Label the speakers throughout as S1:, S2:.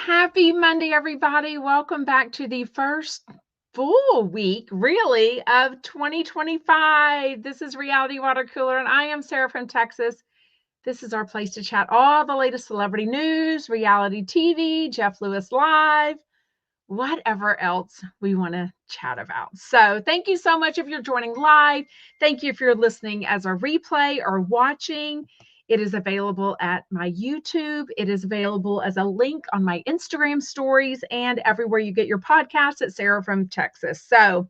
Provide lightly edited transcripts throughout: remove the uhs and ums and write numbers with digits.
S1: Happy Monday, everybody. Welcome back to the first full week, really, of 2025. This is Reality Water Cooler, and I am Sarah from Texas. This is our place to chat all the latest celebrity news, reality TV, Jeff Lewis Live, whatever else we want to chat about. So, thank you so much if you're joining live. Thank you if you're listening as a replay or watching. It is available at my YouTube. It is available as a link on my Instagram stories and everywhere you get your podcasts at Sarah from Texas. So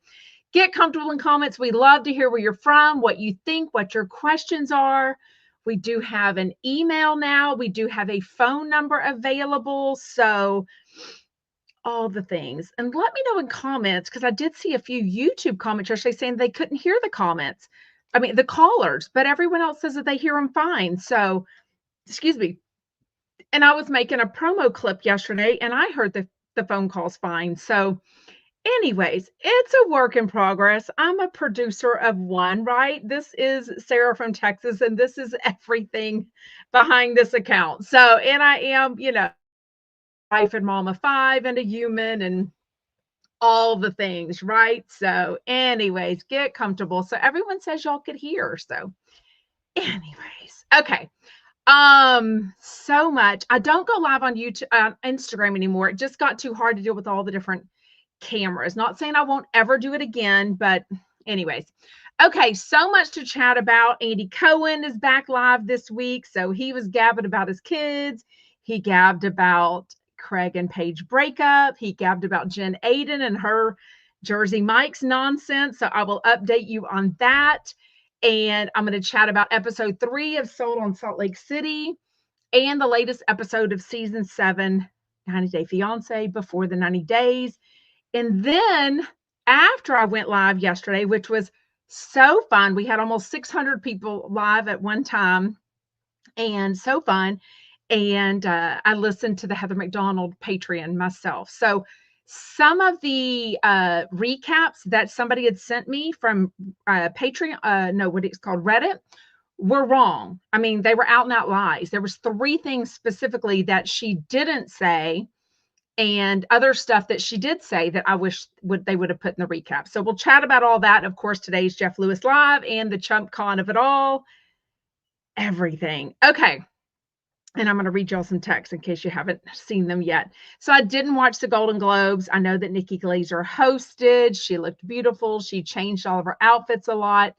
S1: get comfortable in comments. We love to hear where you're from, what you think, what your questions are. We do have an email now. We do have a phone number available. So all the things. And let me know in comments, because I did see a few YouTube comments yesterday saying they couldn't hear the comments. I mean, the callers, but everyone else says that they hear them fine. So, excuse me. And I was making a promo clip yesterday and I heard the phone calls fine. So, anyways, it's a work in progress. I'm a producer of one, right? This is Sarah from Texas, and this is everything behind this account. So, and I am, wife and mom of 5 and a human and all the things, right? So, anyways, get comfortable. So everyone says y'all could hear. So, anyways, okay. So much. I don't go live on YouTube, Instagram anymore. It just got too hard to deal with all the different cameras. Not saying I won't ever do it again, but anyways. Okay, so much to chat about. Andy Cohen is back live this week. So he was gabbing about his kids. He gabbed about Craig and Paige breakup. He gabbed about Jen Aiden and her Jersey Mike's nonsense. So I will update you on that. And I'm going to chat about episode 3 of Sold on Salt Lake City and the latest episode of season 7, 90 Day Fiance, before the 90 days. And then after I went live yesterday, which was so fun, we had almost 600 people live at one time and so fun. And I listened to the Heather McDonald Patreon myself. So some of the recaps that somebody had sent me from Patreon, no, what it's called, Reddit, were wrong. I mean, they were out and out lies. There was 3 things specifically that she didn't say, and other stuff that she did say that I wish they would have put in the recap. So we'll chat about all that. Of course, today's Jeff Lewis Live and the CHUMPCON of it all. Everything. Okay. And I'm going to read y'all some texts in case you haven't seen them yet. So I didn't watch the Golden Globes. I know that Nikki Glaser hosted. She looked beautiful. She changed all of her outfits a lot.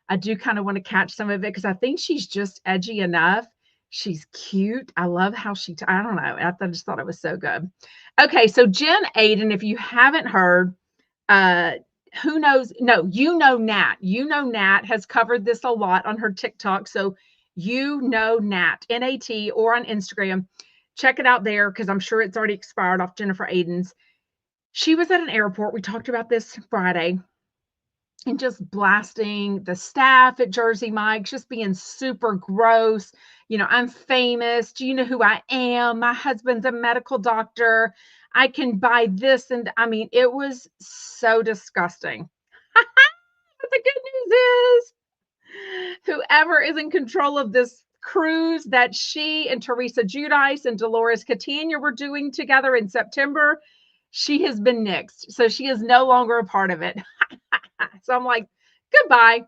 S1: I do kind of want to catch some of it because I think she's just edgy enough. She's cute. I love how I don't know. I just thought it was so good. Okay, so Jen Aiden, if you haven't heard, who knows? No, Nat. Nat has covered this a lot on her TikTok. So Nat, N-A-T, or on Instagram. Check it out there because I'm sure it's already expired off Jennifer Aiden's. She was at an airport. We talked about this Friday. And just blasting the staff at Jersey Mike's, just being super gross. I'm famous. Do you know who I am? My husband's a medical doctor. I can buy this. And I mean, it was so disgusting. But the good news is, whoever is in control of this cruise that she and Teresa Giudice and Dolores Catania were doing together in September, she has been nixed. So she is no longer a part of it. So I'm like, goodbye.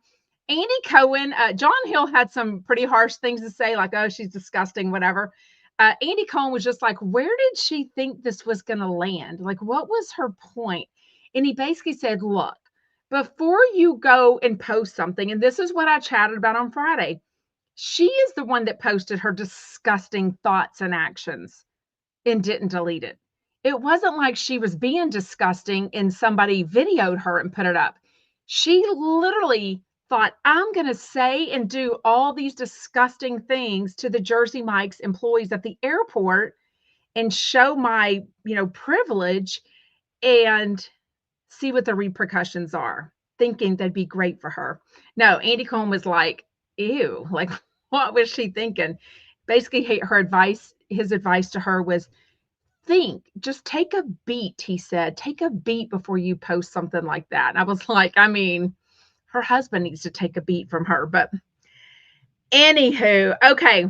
S1: Andy Cohen, John Hill had some pretty harsh things to say, like, oh, she's disgusting, whatever. Andy Cohen was just like, where did she think this was going to land? Like, what was her point? And he basically said, look, before you go and post something, and this is what I chatted about on Friday, she is the one that posted her disgusting thoughts and actions and didn't delete it. It wasn't like she was being disgusting and somebody videoed her and put it up. She literally thought, I'm going to say and do all these disgusting things to the Jersey Mike's employees at the airport and show my, privilege and see what the repercussions are, thinking that'd be great for her. No, Andy Cohen was like, ew, like, what was she thinking? Basically, his advice to her was, just take a beat, he said. Take a beat before you post something like that. And I was like, I mean, her husband needs to take a beat from her. But anywho, okay.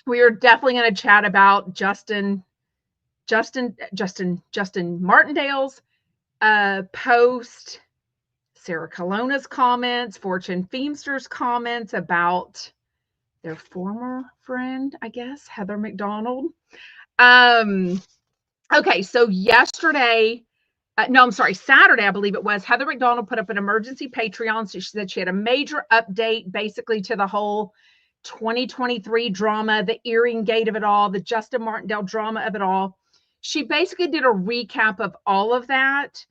S1: We are definitely going to chat about Justin Justin Martindale's post, Sarah Colonna's comments, Fortune Feimster's comments about their former friend, I guess, Heather McDonald. Okay, so yesterday, no, I'm sorry, Saturday, I believe it was, Heather McDonald put up an emergency Patreon. So she said she had a major update basically to the whole 2023 drama, the earring gate of it all, the Justin Martindale drama of it all. She basically did a recap of all of that,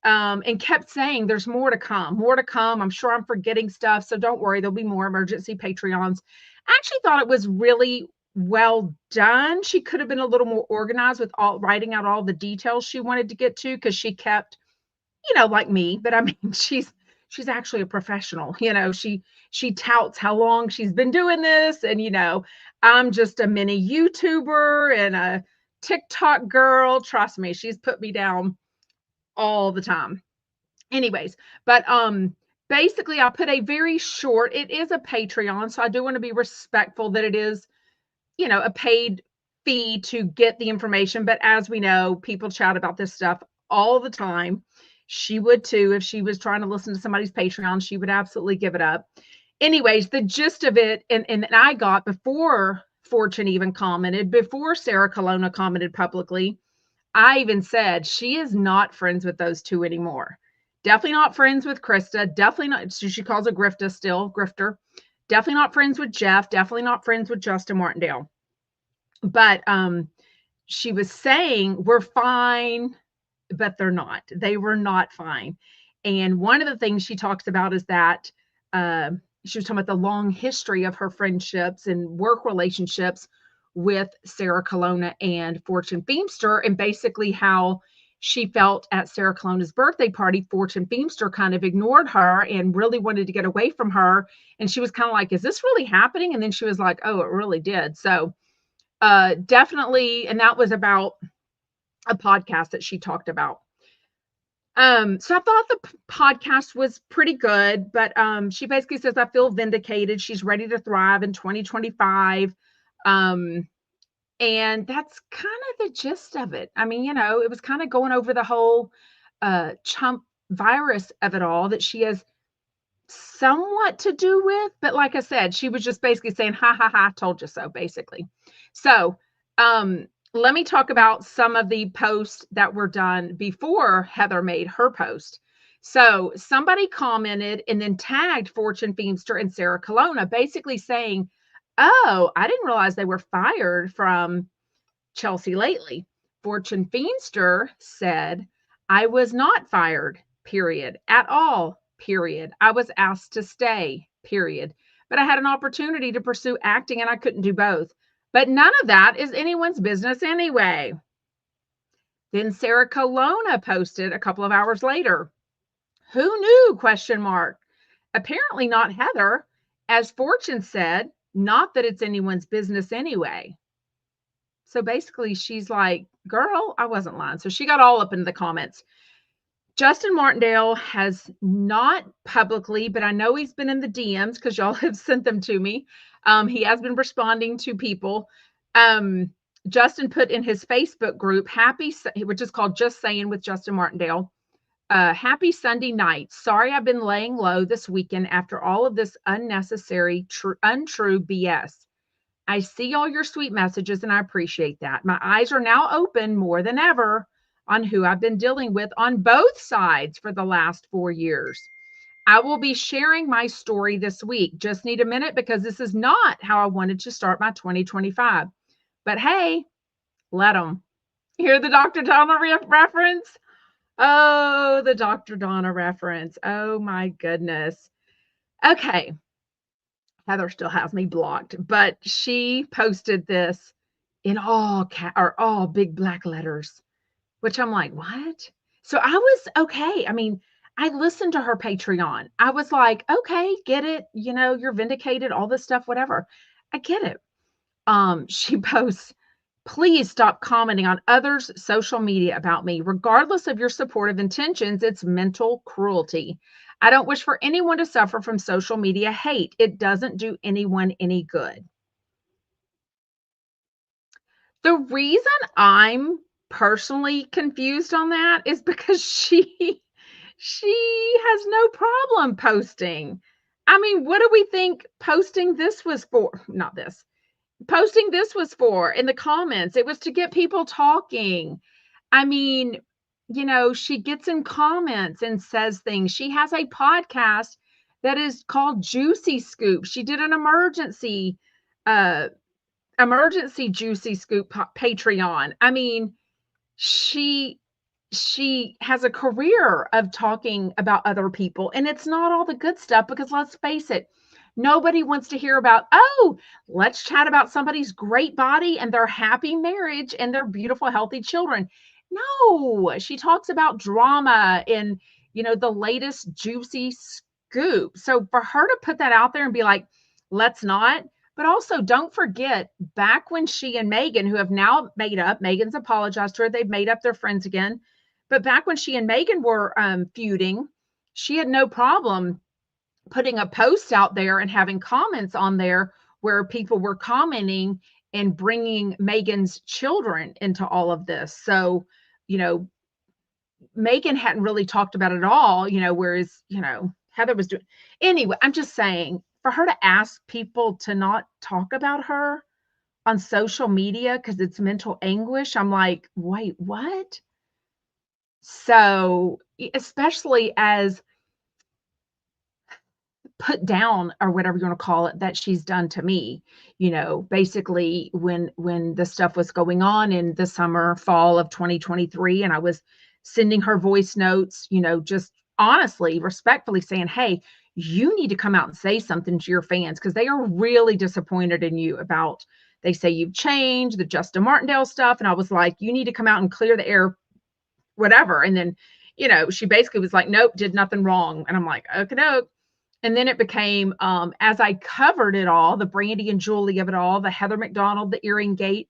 S1: and kept saying there's more to come, more to come. I'm sure I'm forgetting stuff, so don't worry, there'll be more emergency Patreons. I actually thought it was really well done. She could have been a little more organized with all writing out all the details she wanted to get to, because she kept, like me, but I mean, she's actually a professional. She touts how long she's been doing this, and I'm just a mini YouTuber and a TikTok girl. Trust me, she's put me down all the time. Anyways, but basically I put a very short, it is a Patreon, so I do want to be respectful that it is, a paid fee to get the information. But as we know, people chat about this stuff all the time. She would too. If she was trying to listen to somebody's Patreon, she would absolutely give it up. Anyways, the gist of it, and I got, before Fortune even commented, before Sarah Colonna commented publicly, I even said she is not friends with those two anymore. Definitely not friends with Krista. Definitely not. She calls her Grifta still, Grifter. Definitely not friends with Jeff. Definitely not friends with Justin Martindale. But she was saying we're fine, but they're not. They were not fine. And one of the things she talks about is that she was talking about the long history of her friendships and work relationships with Sarah Colonna and Fortune Feimster, and basically how she felt at Sarah Colonna's birthday party, Fortune Feimster kind of ignored her and really wanted to get away from her. And she was kind of like, is this really happening? And then she was like, oh, it really did. So definitely. And that was about a podcast that she talked about. So I thought the podcast was pretty good, but she basically says, I feel vindicated. She's ready to thrive in 2025. And that's kind of the gist of it. I mean, it was kind of going over the whole chump virus of it all that she has somewhat to do with. But like I said, she was just basically saying, ha, ha, ha, told you so, basically. So let me talk about some of the posts that were done before Heather made her post. So somebody commented and then tagged Fortune Feimster and Sarah Colonna, basically saying, oh, I didn't realize they were fired from Chelsea lately. Fortune Feimster said, I was not fired, period, at all, period. I was asked to stay, period. But I had an opportunity to pursue acting and I couldn't do both. But none of that is anyone's business anyway. Then Sarah Colonna posted a couple of hours later. Who knew? Question mark. Apparently not Heather. As Fortune said, not that it's anyone's business anyway. So basically she's like, girl, I wasn't lying. So she got all up in the comments. Justin Martindale has not publicly, but I know he's been in the DMs because y'all have sent them to me. He has been responding to people. Justin put in his Facebook group, which is called Just Saying with Justin Martindale. Happy Sunday night. Sorry I've been laying low this weekend after all of this unnecessary, untrue BS. I see all your sweet messages and I appreciate that. My eyes are now open more than ever on who I've been dealing with on both sides for the last 4 years. I will be sharing my story this week. Just need a minute because this is not how I wanted to start my 2025. But hey, let them. Hear the Dr. Donna reference? Oh, the Dr. Donna reference. Oh my goodness. Okay. Heather still has me blocked, but she posted this in all big black letters, which I'm like, what? So I was okay. I mean, I listened to her Patreon. I was like, okay, get it. You're vindicated, all this stuff, whatever. I get it. She posts, please stop commenting on others' social media about me. Regardless of your supportive intentions, it's mental cruelty. I don't wish for anyone to suffer from social media hate. It doesn't do anyone any good. The reason I'm personally confused on that is because she has no problem posting. I mean, what do we think posting this was for? Not this. Posting this was for in the comments. It was to get people talking. I mean, she gets in comments and says things. She has a podcast that is called Juicy Scoop. She did an uh emergency Juicy Scoop Patreon. I mean, she she has a career of talking about other people, and it's not all the good stuff, because let's face it, nobody wants to hear about, oh, let's chat about somebody's great body and their happy marriage and their beautiful healthy children. No, she talks about drama and the latest juicy scoop. So for her to put that out there and be like, let's not. But also, don't forget, back when she and Megan, who have now made up, Megan's apologized to her, they've made up, their friends again. But back when she and Megan were feuding, she had no problem putting a post out there and having comments on there where people were commenting and bringing Megan's children into all of this. So, Megan hadn't really talked about it at all, whereas, Heather was doing. Anyway, I'm just saying, for her to ask people to not talk about her on social media because it's mental anguish, I'm like, wait, what? So, especially as put down, or whatever you want to call it, that she's done to me, basically when the stuff was going on in the summer, fall of 2023, and I was sending her voice notes, just honestly, respectfully saying, hey, you need to come out and say something to your fans, because they are really disappointed in you about, they say you've changed, the Justin Martindale stuff. And I was like, you need to come out and clear the air, whatever. And then, she basically was like, nope, did nothing wrong. And I'm like, okay, no. And then it became, as I covered it all, the Brandy and Julie of it all, the Heather McDonald, the earring gate,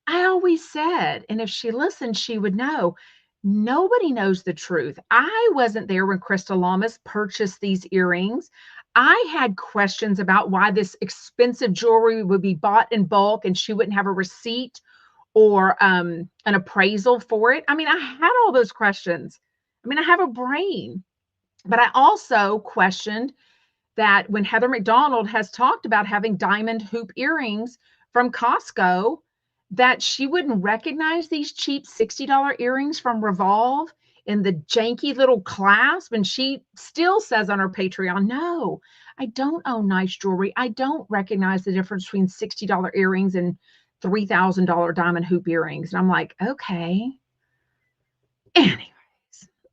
S1: I always said, and if she listened, she would know, nobody knows the truth. I wasn't there when Krista Lamas purchased these earrings. I had questions about why this expensive jewelry would be bought in bulk and she wouldn't have a receipt or an appraisal for it. I mean, I had all those questions. I mean, I have a brain. But I also questioned that when Heather McDonald has talked about having diamond hoop earrings from Costco, that she wouldn't recognize these cheap $60 earrings from Revolve in the janky little clasp. And she still says on her Patreon, no, I don't own nice jewelry. I don't recognize the difference between $60 earrings and $3,000 diamond hoop earrings. And I'm like, okay. Anyways,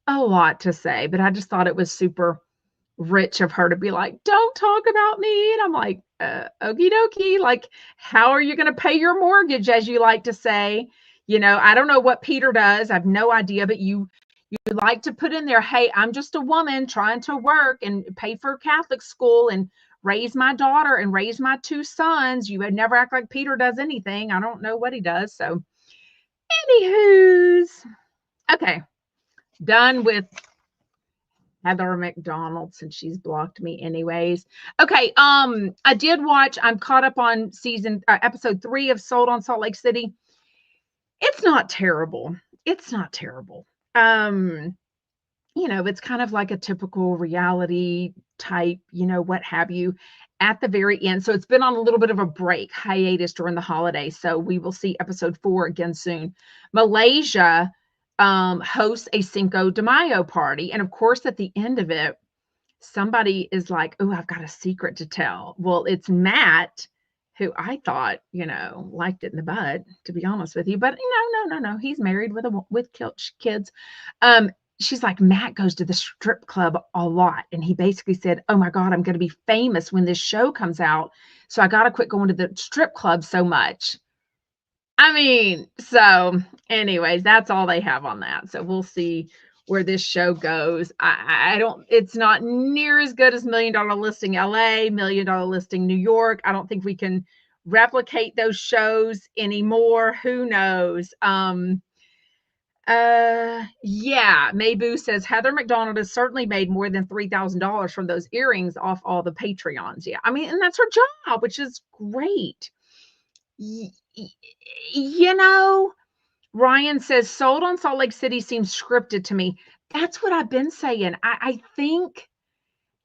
S1: a lot to say, but I just thought it was super rich of her to be like, don't talk about me. And I'm like, okie dokie. Like, how are you going to pay your mortgage, as you like to say? I don't know what Peter does. I have no idea, but you like to put in there, hey, I'm just a woman trying to work and pay for Catholic school and raise my daughter and raise my two sons. You would never act like Peter does anything. I don't know what he does. So, anywho's, okay, done with Heather McDonald, since she's blocked me anyways. Okay, I did watch, I'm caught up on episode 3 of Sold on Salt Lake City. It's not terrible. It's not terrible. It's kind of like a typical reality type, what have you, at the very end. So it's been on a little bit of a hiatus during the holidays. So we will see episode 4 again soon. Malaysia hosts a Cinco de Mayo party. And of course, at the end of it, somebody is like, oh, I've got a secret to tell. Well, it's Matt, who I thought, liked it in the bud, to be honest with you. But no. He's married with kids. She's like, Matt goes to the strip club a lot. And he basically said, oh my God, I'm going to be famous when this show comes out. So I got to quit going to the strip club so much. I mean, so anyways, that's all they have on that. So we'll see where this show goes. It's not near as good as $1 Million Listing LA, $1 Million Listing New York. I don't think we can replicate those shows anymore. Who knows? Yeah, Mayboo says Heather McDonald has certainly made more than $3,000 from those earrings off all the Patreons. Yeah, I mean, and that's her job, which is great. Ryan says, Sold on Salt Lake City seems scripted to me. That's what I've been saying. I think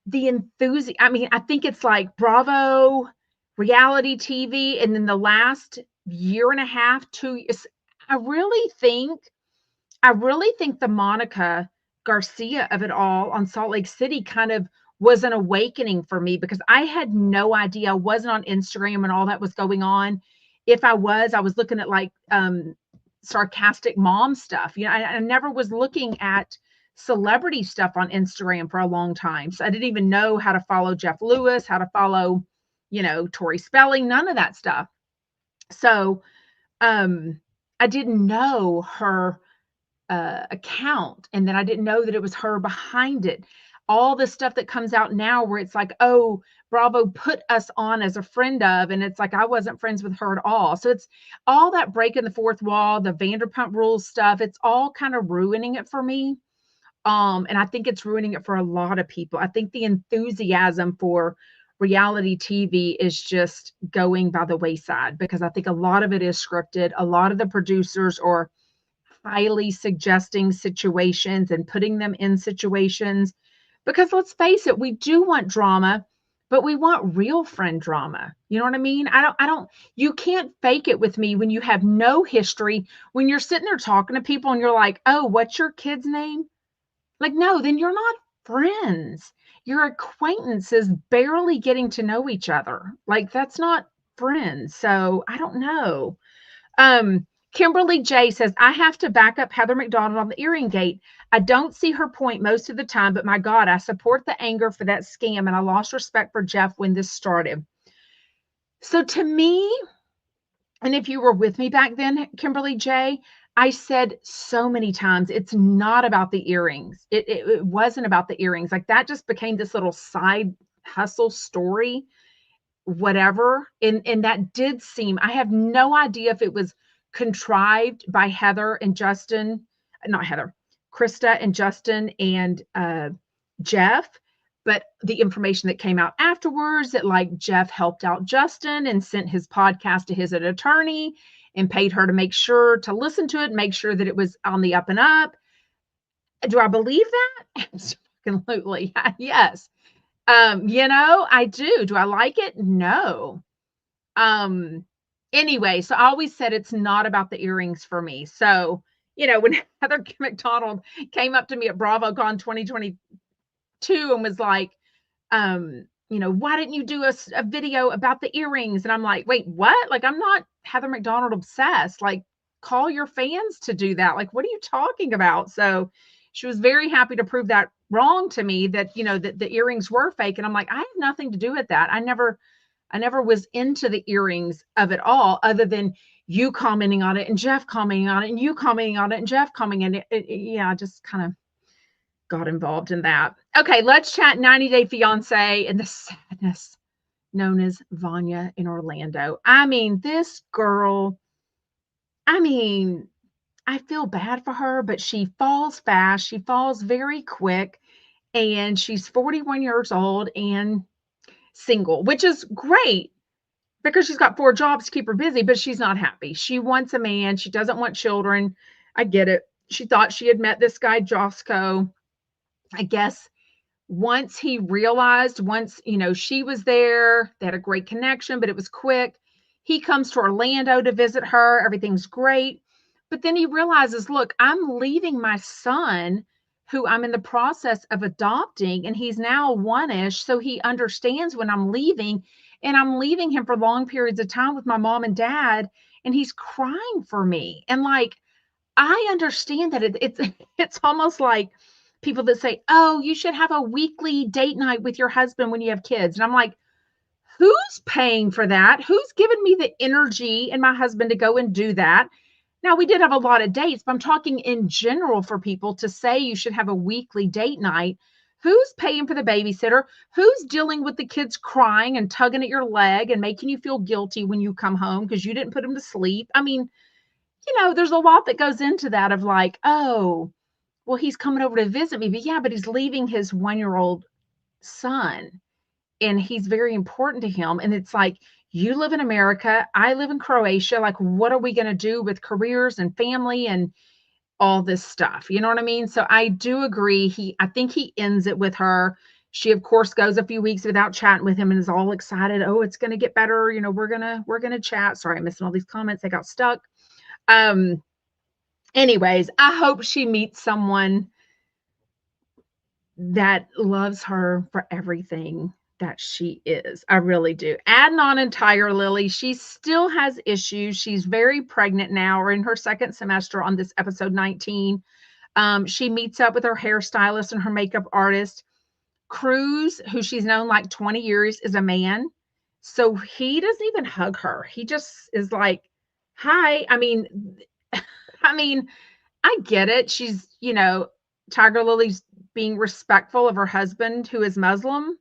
S1: the enthusiasm, I mean, I think it's like Bravo, reality TV, and then the last year and a half, 2 years, I really think the Monica Garcia of it all on Salt Lake City kind of was an awakening for me because I had no idea. I wasn't on Instagram and all that was going on. If I was looking at like sarcastic mom stuff. You know, I never was looking at celebrity stuff on Instagram for a long time. So I didn't even know how to follow Jeff Lewis, how to follow, Tori Spelling, none of that stuff. So I didn't know her account, and then I didn't know that it was her behind it. All the stuff that comes out now where it's like, oh, Bravo put us on as a friend of, and it's like I wasn't friends with her at all. So it's all that breaking the fourth wall, the Vanderpump Rules stuff. It's all kind of ruining it for me. And I think it's ruining it for a lot of people. I think the enthusiasm for reality TV is just going by the wayside because I think a lot of it is scripted. A lot of the producers are highly suggesting situations and putting them in situations because let's face it, we do want drama, but we want real friend drama. You know what I mean? You can't fake it with me when you have no history, when you're sitting there talking to people and you're like, oh, what's your kid's name? Like, no, then you're not friends. Your acquaintances barely getting to know each other. Like, that's not friends. So I don't know. Kimberly J says, I have to back up Heather McDonald on the earring gate. I don't see her point most of the time, but my God, I support the anger for that scam, and I lost respect for Jeff when this started. So to me, and if you were with me back then, Kimberly J, I said so many times, it's not about the earrings. It wasn't about the earrings. Like that just became this little side hustle story, whatever. And that did seem, I have no idea if it was contrived by Heather and Justin, not Heather, Krista and Justin and Jeff, but the information that came out afterwards that like Jeff helped out Justin and sent his podcast to his attorney and paid her to make sure to listen to it, make sure that it was on the up and up. Do I believe that? Absolutely. Yes. I do. Do I like it? No. Anyway, so I always said it's not about the earrings for me. So, when Heather McDonald came up to me at BravoCon 2022 and was like, why didn't you do a video about the earrings? And I'm like, wait, what? Like, I'm not Heather McDonald obsessed. Like, call your fans to do that. Like, what are you talking about? So she was very happy to prove that wrong to me that, that the earrings were fake. And I'm like, I have nothing to do with that. I never was into the earrings of it all other than you commenting on it and Jeff commenting on it and you commenting on it and Jeff commenting on it. Yeah, I just kind of got involved in that. Okay, let's chat 90 Day Fiance and the sadness known as Vanya in Orlando. I mean, this girl, I feel bad for her, but she falls fast. She falls very quick. And she's 41 years old and single, which is great because she's got 4 jobs to keep her busy, but she's not happy. She wants a man. She doesn't want children. I get it. She thought she had met this guy, Josco. I guess once he realized, she was there, they had a great connection, but it was quick. He comes to Orlando to visit her. Everything's great. But then he realizes, look, I'm leaving my son, who I'm in the process of adopting, and he's now 1-ish. So he understands when I'm leaving, and I'm leaving him for long periods of time with my mom and dad, and he's crying for me. And like, I understand that it's almost like people that say, oh, you should have a weekly date night with your husband when you have kids. And I'm like, who's paying for that? Who's giving me the energy and my husband to go and do that? Now, we did have a lot of dates, but I'm talking in general for people to say you should have a weekly date night. Who's paying for the babysitter? Who's dealing with the kids crying and tugging at your leg and making you feel guilty when you come home because you didn't put them to sleep? I mean, there's a lot that goes into that of like, oh, well, he's coming over to visit me, but yeah, but he's leaving his 1-year-old son and he's very important to him. And it's like, You live in America. I live in Croatia. Like, what are we going to do with careers and family and all this stuff? You know what I mean? So I do agree. I think he ends it with her. She, of course, goes a few weeks without chatting with him and is all excited. Oh, it's going to get better. You know, we're gonna chat. Sorry, I'm missing all these comments. I got stuck. Um, anyways, I hope she meets someone that loves her for everything that she is. I really do. Adding on entire Lily, she still has issues. She's very pregnant now, or in her second semester on this episode 19. She meets up with her hairstylist and her makeup artist. Cruz, who she's known like 20 years, is a man. So he doesn't even hug her. He just is like, hi. I mean, I get it. She's, Tiger Lily's being respectful of her husband who is Muslim,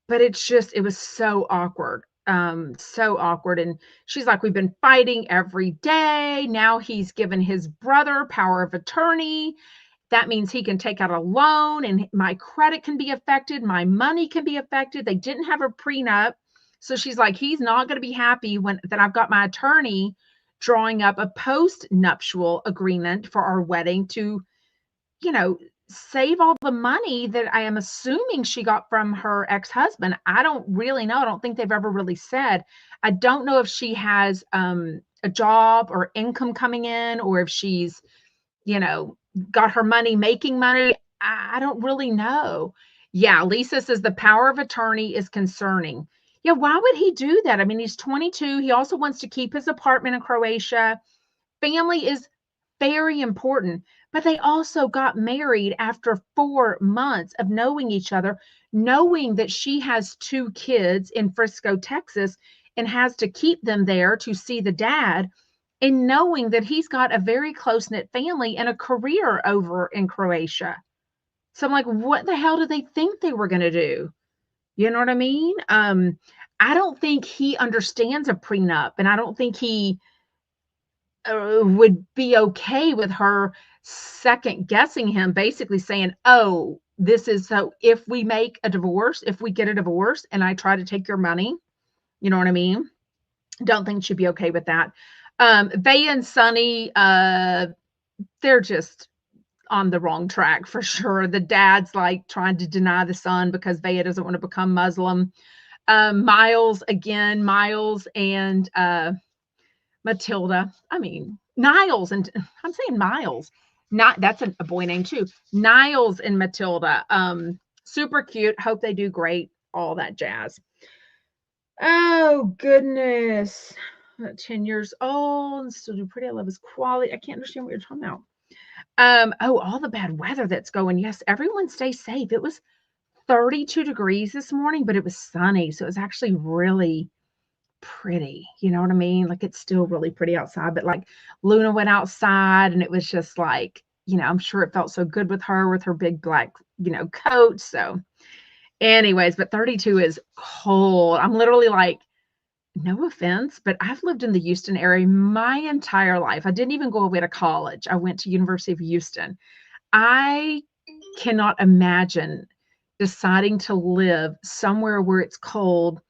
S1: but it was so awkward. So awkward. And she's like, we've been fighting every day. Now he's given his brother power of attorney. That means he can take out a loan and my credit can be affected. My money can be affected. They didn't have a prenup. So she's like, he's not going to be happy that I've got my attorney drawing up a post-nuptial agreement for our wedding to, save all the money that I am assuming she got from her ex-husband. I don't really know. I don't think they've ever really said. I don't know if she has a job or income coming in, or if she's, got her money making money. I don't really know. Yeah, Lisa says the power of attorney is concerning. Yeah, why would he do that? I mean, he's 22. He also wants to keep his apartment in Croatia. Family is very important, but they also got married after 4 months of knowing each other, knowing that she has 2 kids in Frisco, Texas, and has to keep them there to see the dad, and knowing that he's got a very close-knit family and a career over in Croatia. So I'm like, what the hell did they think they were going to do? You know what I mean? I don't think he understands a prenup, and I don't think he would be okay with her second guessing him, basically saying, oh, this is so if we make a divorce, if we get a divorce and I try to take your money, you know what I mean? Don't think she'd be okay with that. Vea and Sunny, they're just on the wrong track for sure. The dad's like trying to deny the son because Vea doesn't want to become Muslim. Miles and Matilda. I mean, Niles, and I'm saying Miles. Not that's a boy name too. Niles and Matilda. Super cute. Hope they do great. All that jazz. Oh goodness. 10 years old and still do pretty. I love his quality. I can't understand what you're talking about. All the bad weather that's going. Yes, everyone stay safe. It was 32 degrees this morning, but it was sunny. So it was actually really pretty. You know what I mean? Like, it's still really pretty outside, but like Luna went outside and it was just like, I'm sure it felt so good with her big black, coat. So anyways, but 32 is cold. I'm literally like, no offense, but I've lived in the Houston area my entire life. I didn't even go away to college. I went to University of Houston. I cannot imagine deciding to live somewhere where it's cold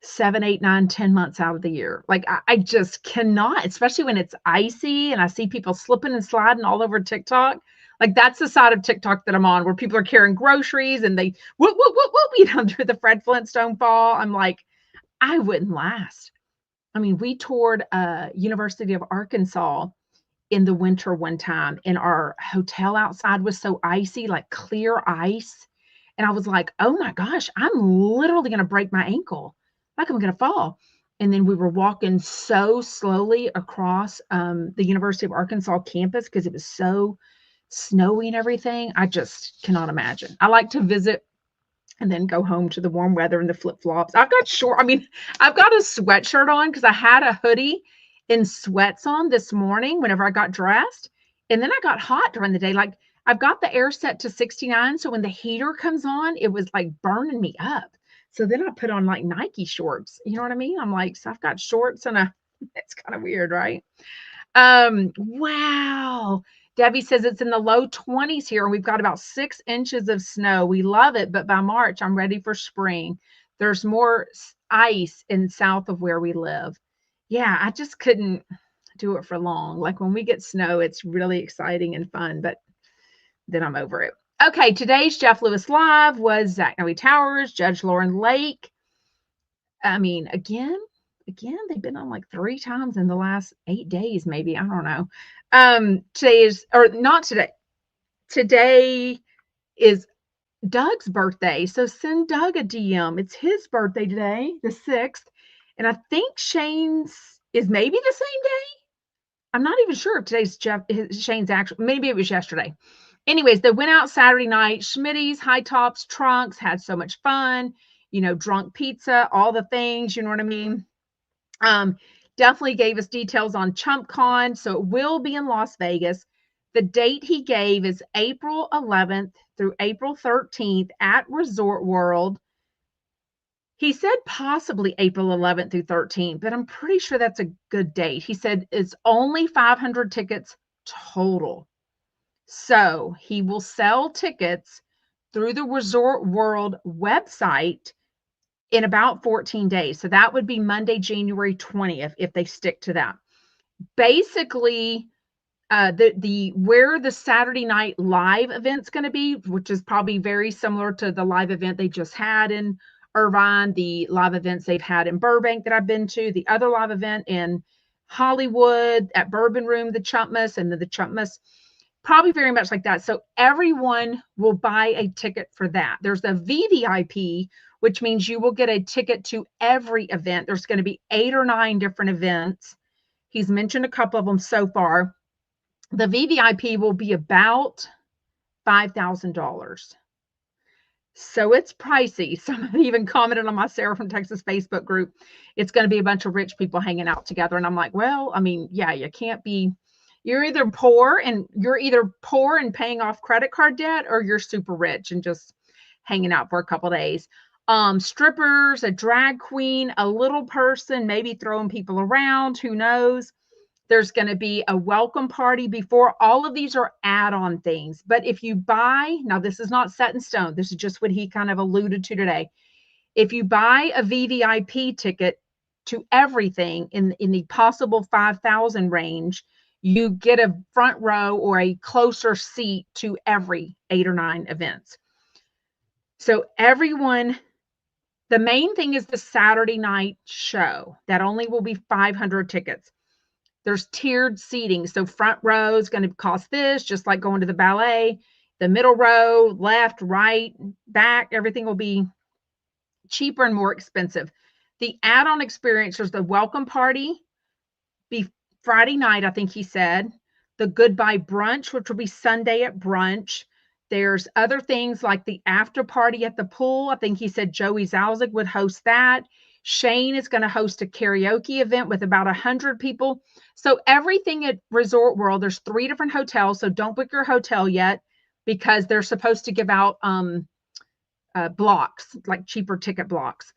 S1: 7, 8, 9, 10 months out of the year. Like, I just cannot, especially when it's icy and I see people slipping and sliding all over TikTok. Like, that's the side of TikTok that I'm on, where people are carrying groceries and they whoop, whoop, whoop, whoop, through the Fred Flintstone fall. I'm like, I wouldn't last. I mean, we toured University of Arkansas in the winter one time, and our hotel outside was so icy, like clear ice. And I was like, oh my gosh, I'm literally going to break my ankle. Like, I'm going to fall. And then we were walking so slowly across the University of Arkansas campus because it was so snowy and everything. I just cannot imagine. I like to visit and then go home to the warm weather and the flip-flops. I've got a sweatshirt on because I had a hoodie and sweats on this morning whenever I got dressed. And then I got hot during the day. Like, I've got the air set to 69. So when the heater comes on, it was like burning me up. So then I put on like Nike shorts. You know what I mean? I'm like, so I've got shorts and it's kind of weird, right? Wow. Debbie says it's in the low 20s here, and we've got about 6 inches of snow. We love it, but by March, I'm ready for spring. There's more ice in south of where we live. Yeah, I just couldn't do it for long. Like when we get snow, it's really exciting and fun, but then I'm over it. Okay, today's Jeff Lewis Live was Zach Noe Towers, Judge Lauren Lake. I mean, again, they've been on like 3 times in the last 8 days, maybe. I don't know. Today is, or not today. Today is Doug's birthday. So send Doug a DM. It's his birthday today, the 6th. And I think Shane's is maybe the same day. I'm not even sure if today's Shane's actual, maybe it was yesterday. Anyways, they went out Saturday night, Schmitty's, High Tops, Trunks, had so much fun, drunk pizza, all the things, you know what I mean? Definitely gave us details on CHUMPCON. So it will be in Las Vegas. The date he gave is April 11th through April 13th at Resort World. He said possibly April 11th through 13th, but I'm pretty sure that's a good date. He said it's only 500 tickets total. So he will sell tickets through the Resort World website in about 14 days. So that would be Monday, January 20th, if they stick to that. Basically, where the Saturday night live event's going to be, which is probably very similar to the live event they just had in Irvine, the live events they've had in Burbank that I've been to, the other live event in Hollywood at Bourbon Room, the Chumpmas, and the Chumpmas, probably very much like that. So everyone will buy a ticket for that. There's a VVIP, which means you will get a ticket to every event. There's going to be 8 or 9 different events. He's mentioned a couple of them so far. The VVIP will be about $5,000. So it's pricey. Somebody even commented on my Sarah from Texas Facebook group, it's going to be a bunch of rich people hanging out together. And I'm like, well, I mean, yeah, you're either poor and paying off credit card debt, or you're super rich and just hanging out for a couple of days. Strippers, a drag queen, a little person, maybe throwing people around, who knows? There's going to be a welcome party before. All of these are add-on things. But if you buy, now this is not set in stone. This is just what he kind of alluded to today. If you buy a VVIP ticket to everything in the possible 5,000 range, you get a front row or a closer seat to every 8 or 9 events. So everyone, the main thing is the Saturday night show. That only will be 500 tickets. There's tiered seating. So front row is going to cost this, just like going to the ballet. The middle row, left, right, back, everything will be cheaper and more expensive. The add-on experience, there's the welcome party, be Friday night, I think he said. The goodbye brunch, which will be Sunday at brunch. There's other things like the after party at the pool. I think he said Joey Zalzig would host that. Shane is going to host a karaoke event with about 100 people. So everything at Resort World, there's 3 different hotels. So don't book your hotel yet, because they're supposed to give out blocks, like cheaper ticket blocks.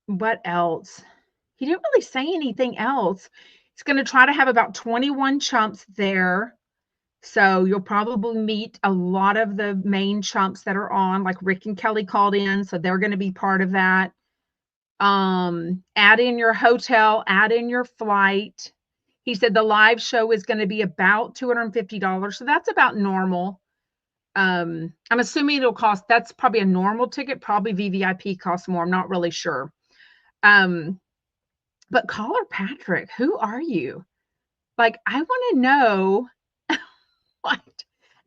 S1: What else? He didn't really say anything else. He's going to try to have about 21 chumps there. So you'll probably meet a lot of the main chumps that are on, like Rick and Kelly called in. So they're going to be part of that. Add in your hotel, add in your flight. He said the live show is going to be about $250. So that's about normal. I'm assuming it'll cost, that's probably a normal ticket. Probably VVIP costs more. I'm not really sure. But caller Patrick, who are you? Like, I want to know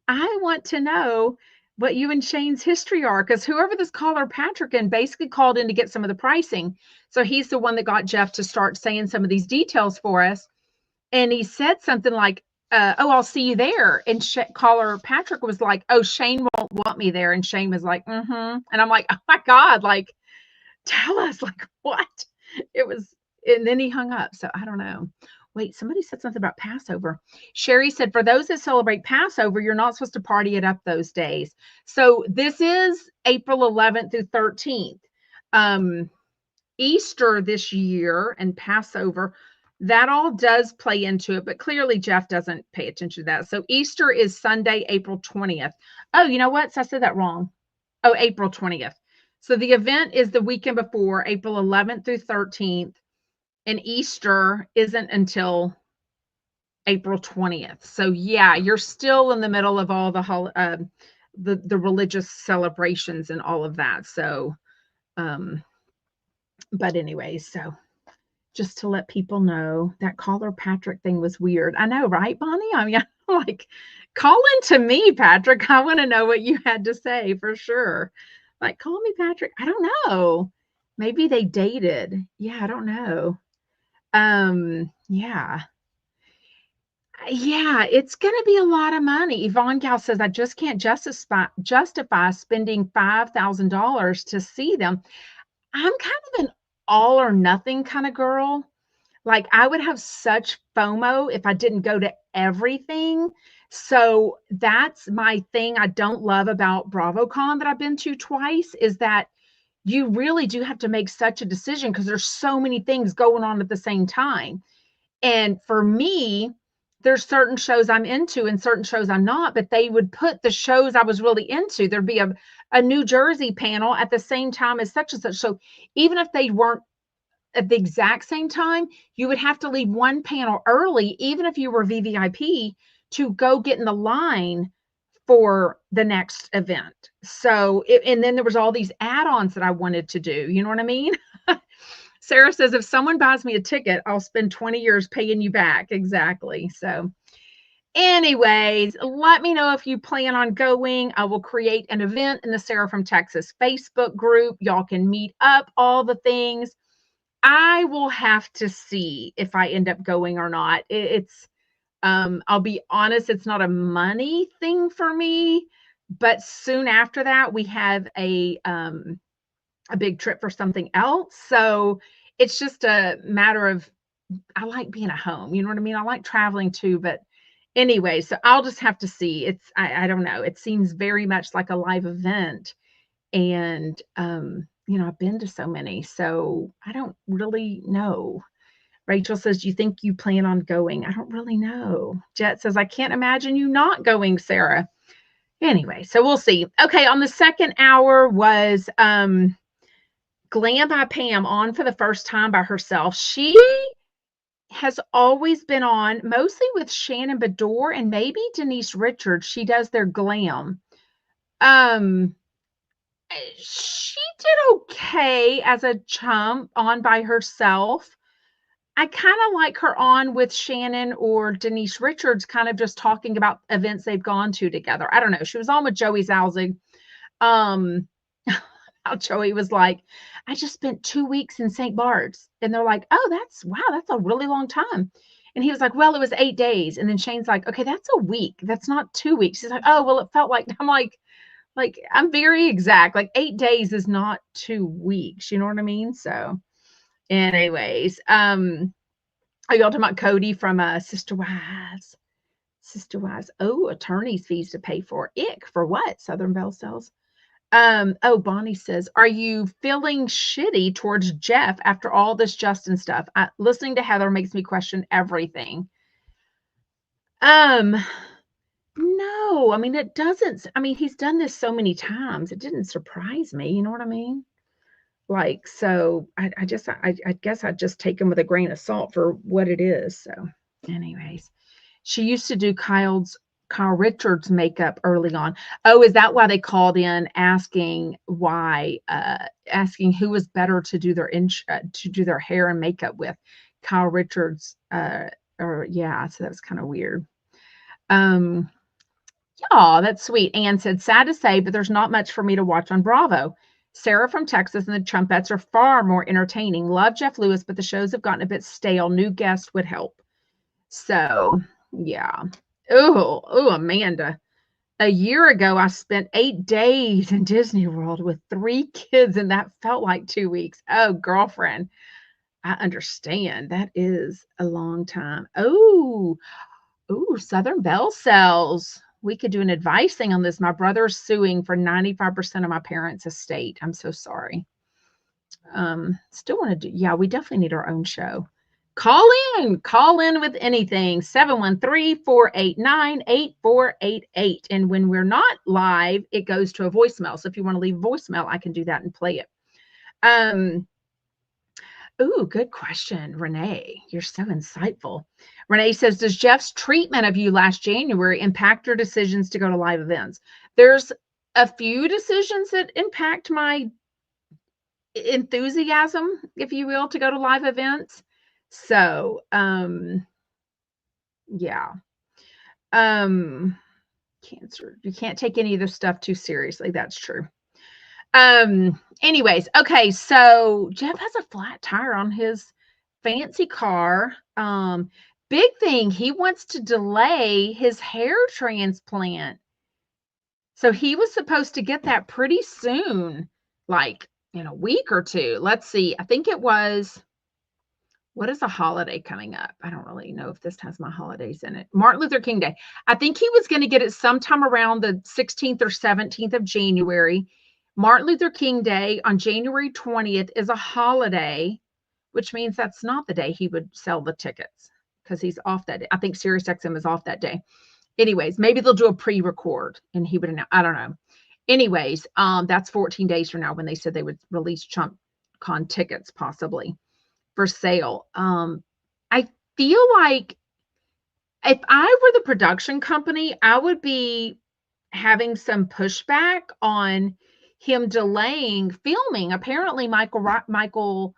S1: I want to know what you and Shane's history are, because whoever this caller Patrick and basically called in to get some of the pricing. So he's the one that got Jeff to start saying some of these details for us. And he said something like, oh, I'll see you there. And caller Patrick was like, oh, Shane won't want me there. And Shane was like, mm-hmm. And I'm like, oh my God, like, tell us, like, what? It was, and then he hung up. So I don't know. Wait, somebody said something about Passover. Sherry said, for those that celebrate Passover, you're not supposed to party it up those days. So this is April 11th through 13th. Easter this year and Passover, that all does play into it, but clearly Jeff doesn't pay attention to that. So Easter is Sunday, April 20th. Oh, you know what? So I said that wrong. Oh, April 20th. So the event is the weekend before, April 11th through 13th, and Easter isn't until April 20th. So yeah, you're still in the middle of all the religious celebrations and all of that. So, but anyway, so just to let people know, that caller Patrick thing was weird. I know, right, Bonnie? I mean, I'm like, call into me, Patrick. I want to know what you had to say for sure. Like, call me, Patrick. I don't know. Maybe they dated. Yeah, I don't know. Yeah. Yeah, it's going to be a lot of money. Yvonne Gal says, I just can't justify spending $5,000 to see them. I'm kind of an all or nothing kind of girl. Like, I would have such FOMO if I didn't go to everything. So that's my thing I don't love about BravoCon that I've been to twice, is that you really do have to make such a decision because there's so many things going on at the same time. And for me, there's certain shows I'm into and certain shows I'm not, but they would put the shows I was really into. There'd be a New Jersey panel at the same time as such and such. So even if they weren't at the exact same time, you would have to leave one panel early, even if you were VVIP, to go get in the line for the next event. So, and then there was all these add-ons that I wanted to do. You know what I mean? Sarah says, if someone buys me a ticket, I'll spend 20 years paying you back. Exactly. So anyways, let me know if you plan on going. I will create an event in the Sarah from Texas Facebook group. Y'all can meet up, all the things. I will have to see if I end up going or not. I'll be honest, it's not a money thing for me, but soon after that, we have a big trip for something else. So it's just a matter of, I like being at home. You know what I mean? I like traveling too, but anyway, so I'll just have to see. I don't know. It seems very much like a live event. And, I've been to so many, so I don't really know. Rachel says, do you think you plan on going? I don't really know. Jet says, I can't imagine you not going, Sarah. Anyway, so we'll see. Okay, on the second hour was Glam by Pam on for the first time by herself. She has always been on, mostly with Shannon Bedore and maybe Denise Richards. She does their glam. She did okay as a chump on by herself. I kind of like her on with Shannon or Denise Richards, kind of just talking about events they've gone to together. I don't know. She was on with Joey Zalzig. How Joey was like, I just spent 2 weeks in St. Bart's. And they're like, oh, that's a really long time. And he was like, well, it was 8 days. And then Shane's like, okay, that's a week. That's not 2 weeks. He's like, oh, well, it felt like, I'm like, I'm very exact. Like 8 days is not 2 weeks. You know what I mean? So anyways, are y'all talking about Cody from Sister Wives? Sister Wives. Oh, attorney's fees to pay for. Ick. For what? Southern Belle sells. Oh, Bonnie says, are you feeling shitty towards Jeff after all this Justin stuff? Listening to Heather makes me question everything. No, I mean, it doesn't. I mean, he's done this so many times. It didn't surprise me. You know what I mean? Like, so I guess I'd just take him with a grain of salt for what it is. So anyways, she used to do Kyle Richards makeup early on. Oh, is that why they called in asking who was better to do their hair and makeup with? Kyle Richards, or yeah, so that was kind of weird. Yeah, that's sweet. Anne said, sad to say, but there's not much for me to watch on Bravo. Sarah from Texas and the Chumpettes are far more entertaining. Love Jeff Lewis, but the shows have gotten a bit stale. New guests would help. So, yeah. Oh, Amanda. A year ago, I spent 8 days in Disney World with 3 kids, and that felt like 2 weeks. Oh, girlfriend, I understand. That is a long time. Oh, Southern Belle sells. We could do an advice thing on this. My brother's suing for 95% of my parents' estate. I'm so sorry. Still want to do, yeah, we definitely need our own show. Call in with anything. 713-489-8488. And when we're not live, it goes to a voicemail. So if you want to leave a voicemail, I can do that and play it. Ooh, good question, Renee. You're so insightful. Renee says, does Jeff's treatment of you last January impact your decisions to go to live events? There's a few decisions that impact my enthusiasm, if you will, to go to live events. So, yeah. Cancer. You can't take any of this stuff too seriously. That's true. Anyways, okay, so Jeff has a flat tire on his fancy car. Big thing, he wants to delay his hair transplant. So he was supposed to get that pretty soon, like in a week or two. Let's see. I think it was, what is a holiday coming up? I don't really know if this has my holidays in it. Martin Luther King Day. I think he was going to get it sometime around the 16th or 17th of January. Martin Luther King Day on January 20th is a holiday, which means that's not the day he would sell the tickets because he's off that day. I think SiriusXM is off that day. Anyways, maybe they'll do a pre-record and he would announce. I don't know. Anyways, that's 14 days from now when they said they would release CHUMPCON tickets possibly for sale. I feel like if I were the production company, I would be having some pushback on him delaying filming. Apparently, Michael,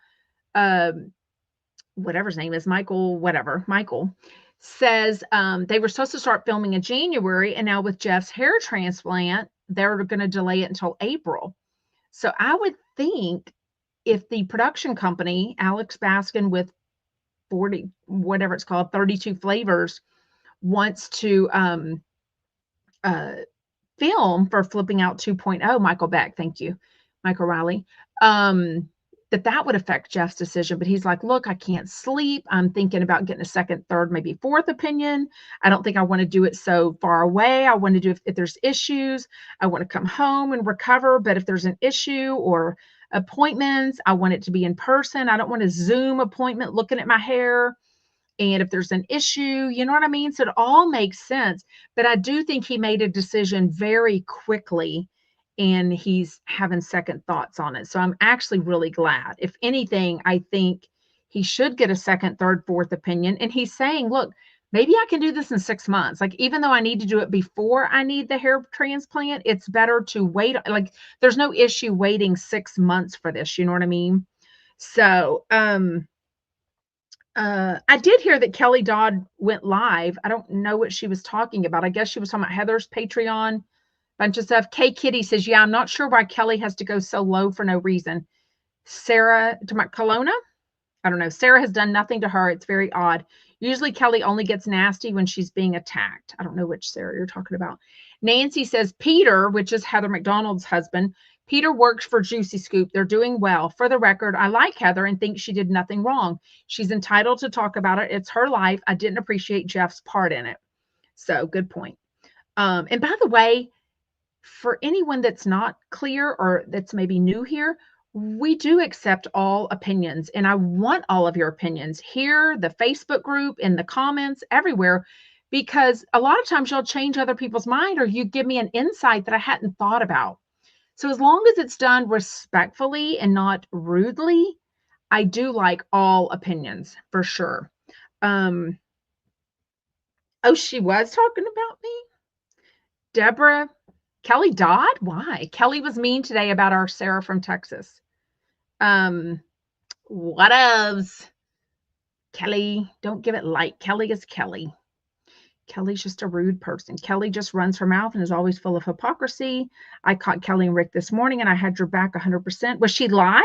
S1: whatever his name is, Michael says they were supposed to start filming in January, and now with Jeff's hair transplant, they're going to delay it until April. So I would think if the production company, Alex Baskin with 40, whatever it's called, 32 flavors, wants to film for Flipping Out 2.0, Michael Beck, thank you, Michael Riley, that would affect Jeff's decision. But he's like, look, I can't sleep. I'm thinking about getting a second, third, maybe fourth opinion. I don't think I want to do it so far away. I want to do, if there's issues, I want to come home and recover. But if there's an issue or appointments, I want it to be in person. I don't want a Zoom appointment looking at my hair. And if there's an issue, you know what I mean? So it all makes sense. But I do think he made a decision very quickly and he's having second thoughts on it. So I'm actually really glad. If anything, I think he should get a second, third, fourth opinion. And he's saying, look, maybe I can do this in 6 months. Like, even though I need to do it before I need the hair transplant, it's better to wait. Like, there's no issue waiting 6 months for this. You know what I mean? So, I did hear that Kelly Dodd went live. I don't know what she was talking about. I guess she was talking about Heather's Patreon, bunch of stuff. K Kitty says, yeah, I'm not sure why Kelly has to go so low for no reason. Sarah, to my Kelowna? I don't know. Sarah has done nothing to her. It's very odd. Usually Kelly only gets nasty when she's being attacked. I don't know which Sarah you're talking about. Nancy says, Peter, which is Heather McDonald's husband, Peter works for Juicy Scoop. They're doing well. For the record, I like Heather and think she did nothing wrong. She's entitled to talk about it. It's her life. I didn't appreciate Jeff's part in it. So good point. And by the way, for anyone that's not clear or that's maybe new here, we do accept all opinions, and I want all of your opinions here, the Facebook group, in the comments, everywhere, because a lot of times you'll change other people's mind or you give me an insight that I hadn't thought about. So as long as it's done respectfully and not rudely, I do like all opinions for sure. Oh, she was talking about me? Deborah, Kelly Dodd? Why? Kelly was mean today about our Sarah from Texas. What else? Kelly, don't give it light. Kelly is Kelly. Kelly's just a rude person. Kelly just runs her mouth and is always full of hypocrisy. I caught Kelly and Rick this morning and I had your back 100%. Was she live?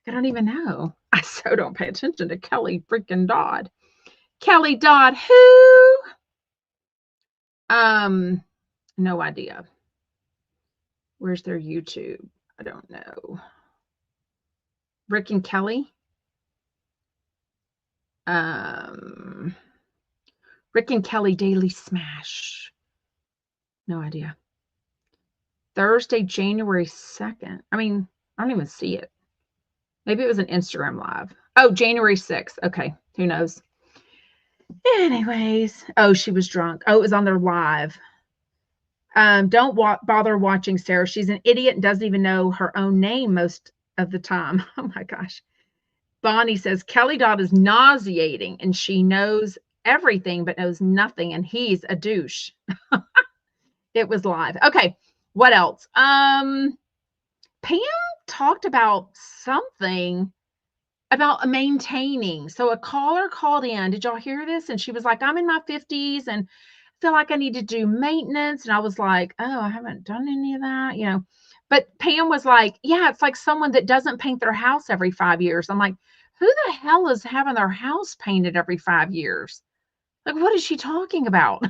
S1: I don't even know. I so don't pay attention to Kelly freaking Dodd. Kelly Dodd, who? No idea. Where's their YouTube? I don't know. Rick and Kelly? Rick and Kelly Daily Smash. No idea. Thursday, January 2nd. I mean, I don't even see it. Maybe it was an Instagram live. Oh, January 6th. Okay. Who knows? Anyways, oh, she was drunk. Oh, it was on their live. Don't bother watching Sarah. She's an idiot and doesn't even know her own name most of the time. Oh my gosh. Bonnie says Kelly Dodd is nauseating and she knows everything but knows nothing, and he's a douche. It was live. Okay, what else? Pam talked about something about maintaining. So a caller called in. Did y'all hear this? And she was like, I'm in my 50s and feel like I need to do maintenance. And I was like, oh, I haven't done any of that, you know. But Pam was like, yeah, it's like someone that doesn't paint their house every 5 years. I'm like, who the hell is having their house painted every 5 years? Like, what is she talking about?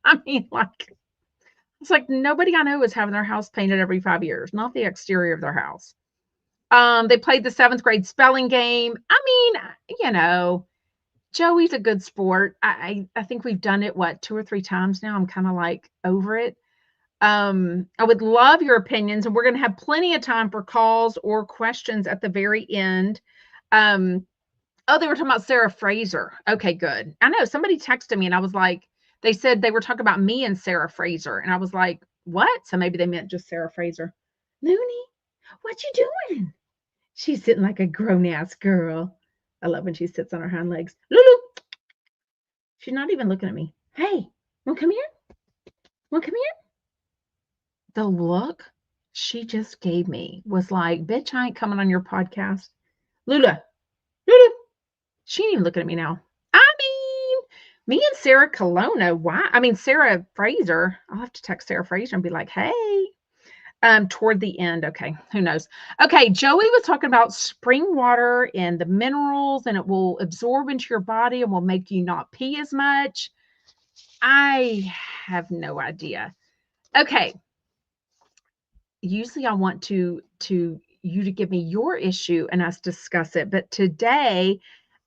S1: I mean, like, it's like nobody I know is having their house painted every 5 years, not the exterior of their house. They played the 7th grade spelling game. I mean, you know, Joey's a good sport. I think we've done it, what, 2 or 3 times now. I'm kind of like over it. I would love your opinions, and we're going to have plenty of time for calls or questions at the very end. Oh, they were talking about Sarah Fraser. Okay, good. I know somebody texted me and I was like, they said they were talking about me and Sarah Fraser. And I was like, what? So maybe they meant just Sarah Fraser. Looney, what you doing? She's sitting like a grown-ass girl. I love when she sits on her hind legs. Lulu. She's not even looking at me. Hey, wanna come here? Wanna come here? The look she just gave me was like, bitch, I ain't coming on your podcast. Lula. Lulu. She ain't even looking at me now. I mean, me and Sarah Colonna, why? I mean, Sarah Fraser. I'll have to text Sarah Fraser and be like, hey, toward the end. Okay, who knows? Okay, Joey was talking about spring water and the minerals, and it will absorb into your body and will make you not pee as much. I have no idea. Okay. Usually I want you to give me your issue and us discuss it, but today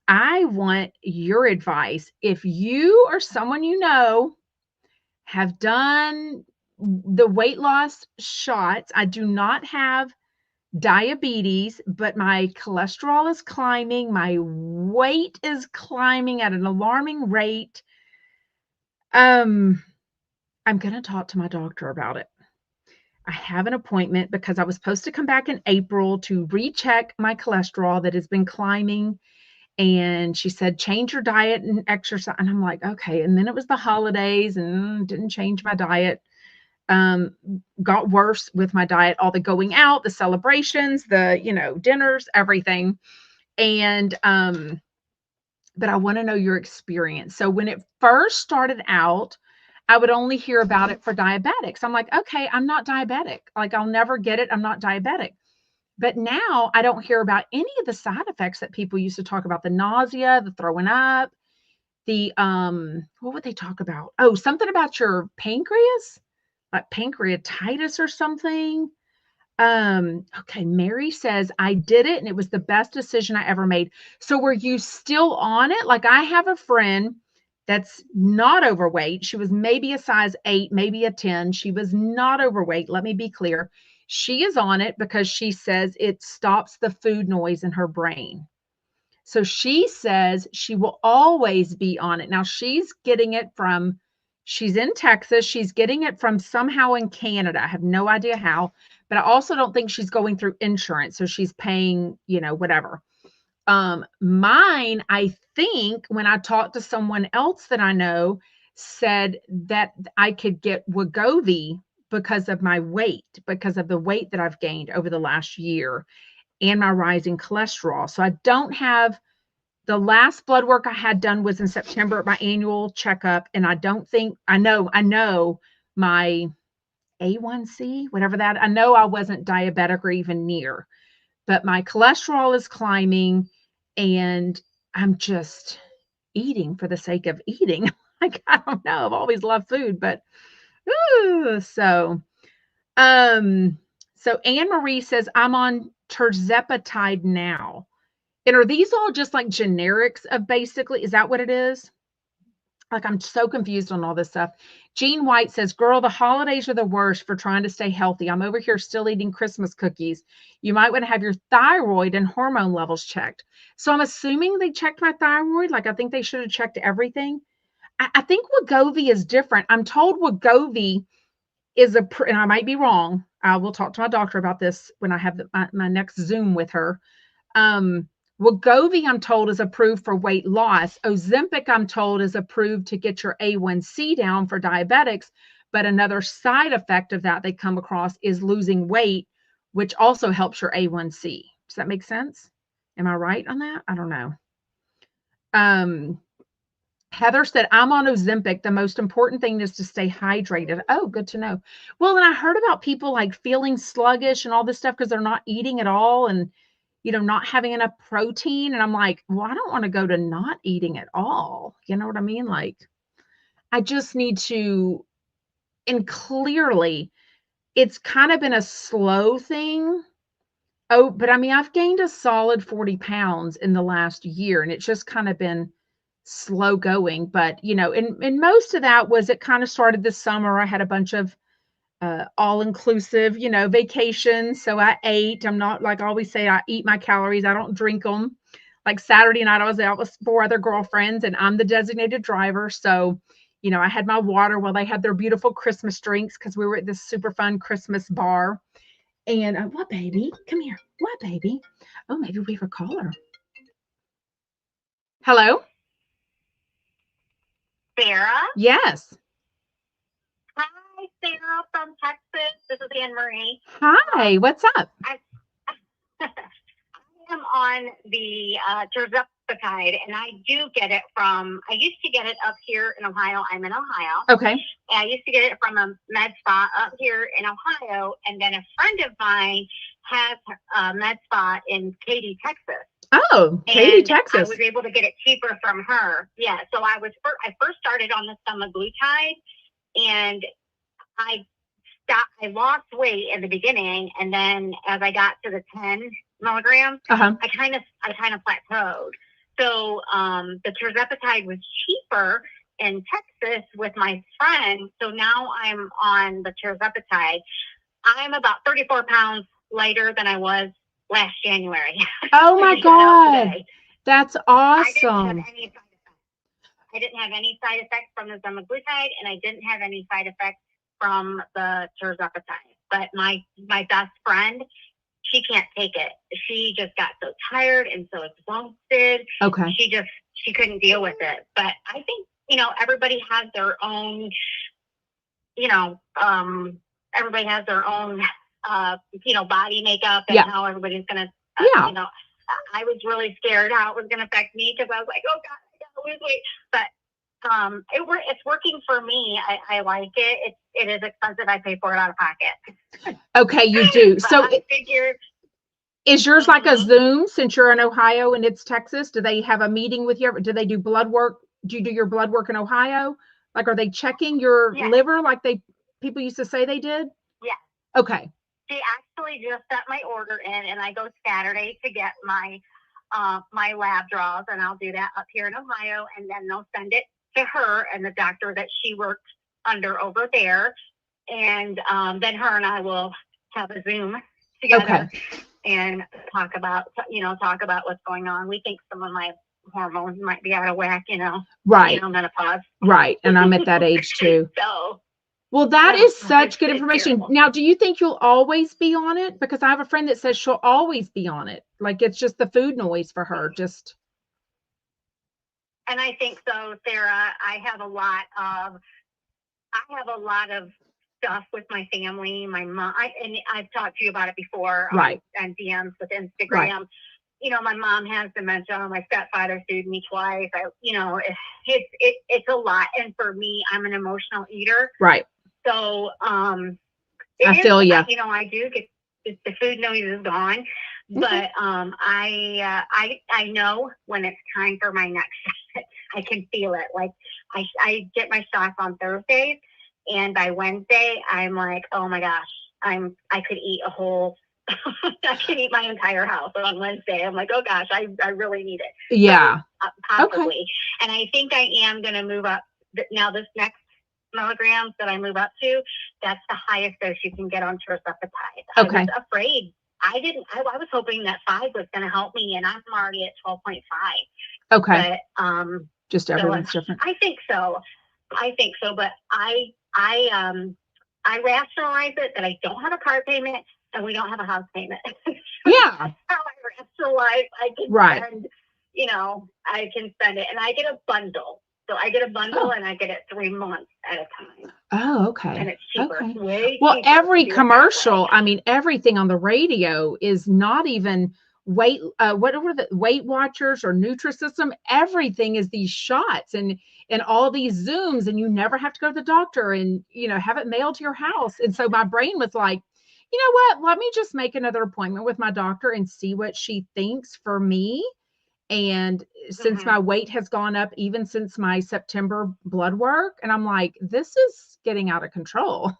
S1: I want your advice. If you or someone you know have done the weight loss shots, I do not have diabetes, but my cholesterol is climbing. My weight is climbing at an alarming rate. I'm going to talk to my doctor about it. I have an appointment because I was supposed to come back in April to recheck my cholesterol that has been climbing. And she said, change your diet and exercise. And I'm like, okay. And then it was the holidays and didn't change my diet. Got worse with my diet, all the going out, the celebrations, the, dinners, everything. And, but I want to know your experience. So when it first started out, I would only hear about it for diabetics. I'm like, okay, I'm not diabetic. Like, I'll never get it. I'm not diabetic. But now I don't hear about any of the side effects that people used to talk about, the nausea, the throwing up, the, what would they talk about? Oh, something about your pancreas, like pancreatitis or something. Okay, Mary says, I did it and it was the best decision I ever made. So were you still on it? Like, I have a friend that's not overweight. She was maybe a size 8, maybe a 10. She was not overweight. Let me be clear. She is on it because she says it stops the food noise in her brain. So she says she will always be on it. Now she's getting it from, she's in Texas. She's getting it from somehow in Canada. I have no idea how, but I also don't think she's going through insurance. So she's paying, whatever. Mine, I think when I talked to someone else that I know, said that I could get Wegovy because of my weight, because of the weight that I've gained over the last year and my rising cholesterol. So I don't have, the last blood work I had done was in September at my annual checkup. And I don't think, I know my A1C, whatever that, I know I wasn't diabetic or even near, but my cholesterol is climbing and I'm just eating for the sake of eating. Like, I don't know. I've always loved food, but so Anne Marie says, I'm on terzepatide now. And are these all just like generics of basically, is that what it is? Like, I'm so confused on all this stuff. Jean White says, girl, the holidays are the worst for trying to stay healthy. I'm over here still eating Christmas cookies. You might want to have your thyroid and hormone levels checked. So I'm assuming they checked my thyroid. Like, I think they should have checked everything. I think Wegovy is different. I'm told Wegovy is and I might be wrong. I will talk to my doctor about this when I have my next Zoom with her. Wegovy, I'm told, is approved for weight loss. Ozempic, I'm told, is approved to get your A1C down for diabetics. But another side effect of that they come across is losing weight, which also helps your A1C. Does that make sense? Am I right on that? I don't know. Heather said, I'm on Ozempic. The most important thing is to stay hydrated. Oh, good to know. Well, and I heard about people like feeling sluggish and all this stuff because they're not eating at all and, not having enough protein. And I'm like, well, I don't want to go to not eating at all. You know what I mean? Like, I just need to, and clearly it's kind of been a slow thing. Oh, but I mean, I've gained a solid 40 pounds in the last year, and it's just kind of been slow going. But, and most of that was it kind of started this summer. I had a bunch of all-inclusive, vacations. So I ate. I'm not like I always say, I eat my calories. I don't drink them. Like Saturday night, I was out with 4 other girlfriends, and I'm the designated driver. So, I had my water while they had their beautiful Christmas drinks because we were at this super fun Christmas bar. And what, baby? Come here. What, baby? Oh, maybe we have a caller. Hello?
S2: Sarah?
S1: Yes.
S2: Hi, Sarah from Texas. This is Anne Marie.
S1: Hi, what's up?
S2: I am on the tirzepatide, and I do get it I used to get it up here in Ohio. I'm in Ohio.
S1: Okay.
S2: And I used to get it from a med spa up here in Ohio, and then a friend of mine has a med spa in Katy, Texas.
S1: Oh, Katy, Texas.
S2: I was able to get it cheaper from her. Yeah, so I first started on the semaglutide, and I lost weight in the beginning, and then as I got to the 10 milligrams, I kind of plateaued. So the tirzepatide was cheaper in Texas with my friend. So now I'm on the tirzepatide. I'm about 34 pounds lighter than I was last January.
S1: Oh my God. That's awesome.
S2: I didn't have any side effects from the semaglutide, and I didn't have any side effects from the tirzepatide. But my best friend, she can't take it. She just got so tired and so exhausted.
S1: Okay.
S2: She couldn't deal with it. But I think, everybody has their own, everybody has their own, body makeup and how everybody's going to, I was really scared how it was going to affect me because I was like, oh God, I got to lose weight. But it's working for me. I like it. It is expensive. I pay for it out of pocket.
S1: Okay, you do. So
S2: I figure,
S1: is yours like a Zoom since you're in Ohio and it's Texas? Do they have a meeting with you? Do they do blood work? Do you do your blood work in Ohio? Like, are they checking your liver like people used to say they did?
S2: Yeah.
S1: Okay.
S2: She actually just sent my order in, and I go Saturday to get my lab draws, and I'll do that up here in Ohio, and then they'll send it to her and the doctor that she works under over there, and then her and I will have a Zoom together and talk about what's going on. We think some of my hormones might be out of whack,
S1: right,
S2: menopause,
S1: right, and I'm at that age too.
S2: So.
S1: Well, that is such good information. Terrible. Now, do you think you'll always be on it? Because I have a friend that says she'll always be on it. Like, it's just the food noise for her.
S2: And I think so, Sarah. I have a lot of stuff with my family, my mom, and I've talked to you about it before,
S1: right?
S2: On DMs with Instagram.
S1: Right.
S2: My mom has dementia. My stepfather sued me twice. It's a lot. And for me, I'm an emotional eater.
S1: Right.
S2: So,
S1: I feel you.
S2: I do get the food noise is gone, but I know when it's time for my next. I can feel it. Like I get my shots on Thursdays, and by Wednesday, I'm like, oh my gosh, I could eat a whole. I can eat my entire house on Wednesday. I'm like, oh gosh, I really need it.
S1: Yeah.
S2: So, possibly. Okay. And I think I am going to move up now this next milligrams that I move up to, that's the highest dose you can get on tirzepatide.
S1: Okay.
S2: I was afraid. I was hoping that 5 was going to help me, and I'm already at 12.5.
S1: Okay.
S2: But
S1: just everyone's different.
S2: I think so. But I rationalize it that I don't have a car payment and we don't have a house payment.
S1: Yeah.
S2: That's how I rationalize. I can spend, I can spend it, and I get a bundle. So I get a bundle and I get it 3 months at a time.
S1: Oh, okay.
S2: And it's cheaper.
S1: Okay.
S2: Way
S1: well,
S2: cheaper
S1: every commercial, I mean, everything on the radio is not even Weight Watchers or Nutrisystem. Everything is these shots and all these Zooms, and you never have to go to the doctor and, have it mailed to your house. And so my brain was like, you know what? Let me just make another appointment with my doctor and see what she thinks for me. And since my weight has gone up, even since my September blood work, and I'm like, this is getting out of control.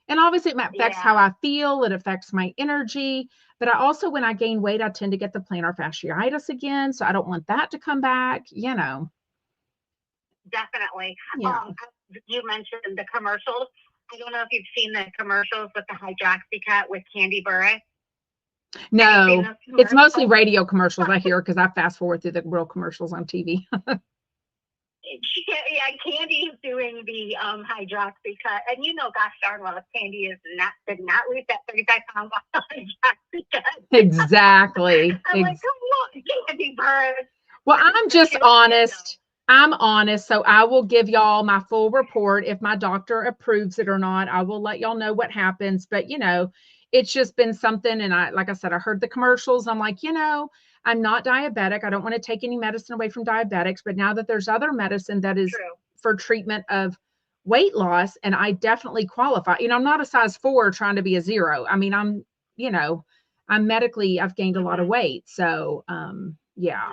S1: And obviously it affects how I feel. It affects my energy. But I also, when I gain weight, I tend to get the plantar fasciitis again. So I don't want that to come back,
S2: Definitely.
S1: Yeah.
S2: You mentioned the commercials. I don't know if you've seen the commercials with the Hydroxycut with Candy Burris.
S1: No, it's mostly radio commercials I hear because I fast forward through the real commercials on TV.
S2: Candy is doing the Hydroxycut, and gosh darn well, Candy did not lose that 35 pounds on Hydroxycut.
S1: Exactly.
S2: I'm like, come on, Candy Burris.
S1: Well, I'm just honest. I'm honest, so I will give y'all my full report. If my doctor approves it or not, I will let y'all know what happens. But it's just been something. And like I said, I heard the commercials. I'm like, I'm not diabetic. I don't want to take any medicine away from diabetics. But now that there's other medicine that is for treatment of weight loss, and I definitely qualify. I'm not a size 4 trying to be a 0. I mean, I'm medically, I've gained a lot of weight. So, yeah.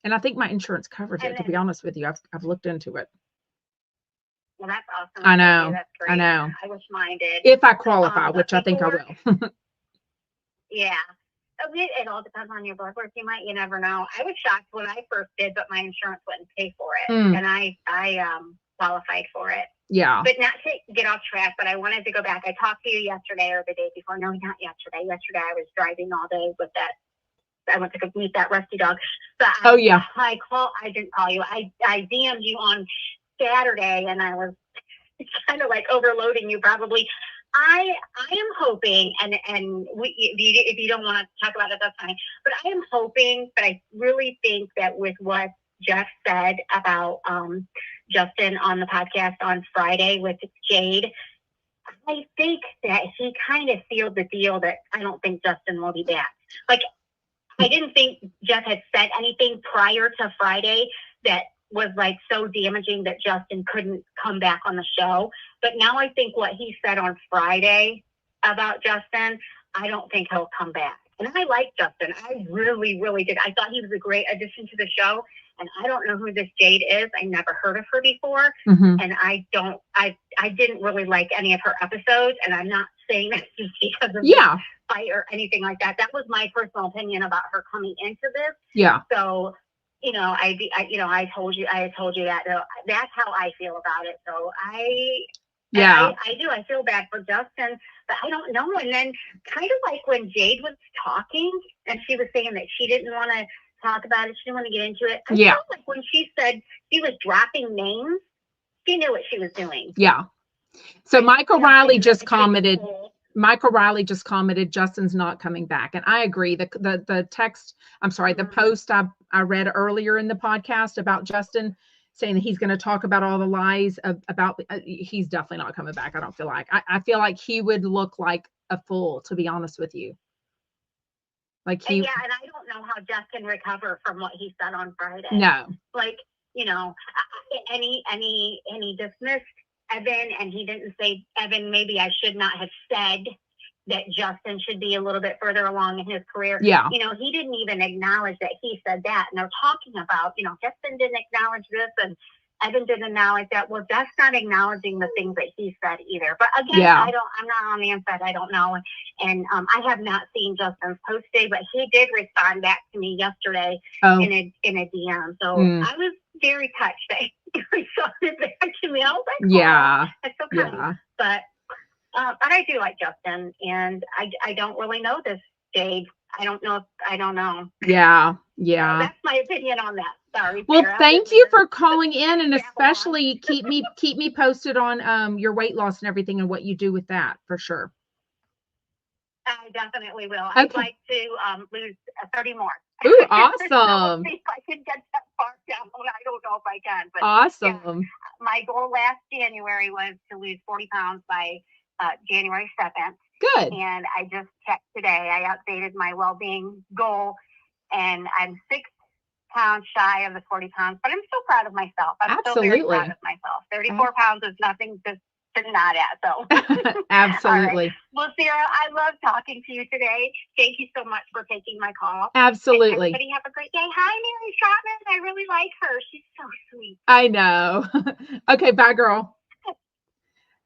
S1: And I think my insurance covers it, to be honest with you. I've looked into it.
S2: Well, that's awesome.
S1: I know.
S2: That's great.
S1: I know.
S2: I wish mine did.
S1: If I qualify, which I think I will.
S2: Yeah. It all depends on your blood work. You never know. I was shocked when I first did, but my insurance wouldn't pay for it. And I qualified for it.
S1: Yeah.
S2: But not to get off track, but I wanted to go back. I talked to you yesterday or the day before. No, not yesterday. Yesterday I was driving all day with that. I went to go meet that rusty dog. But I didn't call you. I DM'd you on Saturday, and I was kind of like overloading you probably. I am hoping, and if you don't want to talk about it, that's fine. But I am hoping, but I really think that with what Jeff said about Justin on the podcast on Friday with Jade, I think that he kind of sealed the deal that I don't think Justin will be back. Like, I didn't think Jeff had said anything prior to Friday that was like so damaging that Justin couldn't come back on the show. But now I think what he said on Friday about Justin, I don't think he'll come back. And I like Justin. I really, really did. I thought he was a great addition to the show. And I don't know who this Jade is. I never heard of her before. And I didn't really like any of her episodes. And I'm not saying that just because of this fight or anything like that. That was my personal opinion about her coming into this.
S1: Yeah.
S2: So, I told you that. That's how I feel about it. So I do. I feel bad for Justin, but I don't know. And then kind of like when Jade was talking and she was saying that she didn't want to talk about it. She didn't want to get into it. I felt like when she said she was dropping names, she knew what she was doing.
S1: Yeah. So Michael Riley just commented, Justin's not coming back. And I agree. The text, the post I read earlier in the podcast about Justin saying that he's going to talk about all the lies about, he's definitely not coming back. I don't feel like, I feel like he would look like a fool, to be honest with you. Like and
S2: I don't know how Jeff can recover from what he said on Friday.
S1: No.
S2: Like, and he dismissed Evan, and he didn't say, Evan, maybe I should not have said that Justin should be a little bit further along in his career.
S1: Yeah.
S2: He didn't even acknowledge that he said that. And they're talking about, Justin didn't acknowledge this and Evan didn't acknowledge that. Well, that's not acknowledging the things that he said either. But again, I'm not on the inside. I don't know. And I have not seen Justin's post today, but he did respond back to me yesterday in a DM. So I was, very touched that he responded back to me. I was like,
S1: yeah,
S2: that's so kind.
S1: yeah.
S2: But I do like Justin, and I don't really know this Jade. I don't know.
S1: Yeah,
S2: So
S1: yeah.
S2: that's my opinion on that. Sorry,
S1: Well,
S2: Sarah.
S1: thank you for calling in, and
S2: Yeah,
S1: especially keep me posted on your weight loss and everything and what you do with that for sure.
S2: I definitely will.
S1: Okay.
S2: I'd like to lose 30 more.
S1: Ooh,
S2: So we'll
S1: awesome.
S2: see if I can get that far down. I don't know if I can, but
S1: Awesome.
S2: yeah, my goal last January was to lose 40 pounds by January 2nd.
S1: Good.
S2: And I just checked today. I updated my well-being goal, and I'm 6 pounds shy of the 40 pounds, but I'm still proud of myself. I'm still very proud of myself. 34 pounds is nothing to not at. So
S1: absolutely.
S2: Right. Well, Sarah, I love talking to you today. Thank you so much for taking my call.
S1: Absolutely.
S2: And everybody have a great day. Hi, Mary Shotman. I really like her. She's so sweet.
S1: I know. Okay, bye, girl.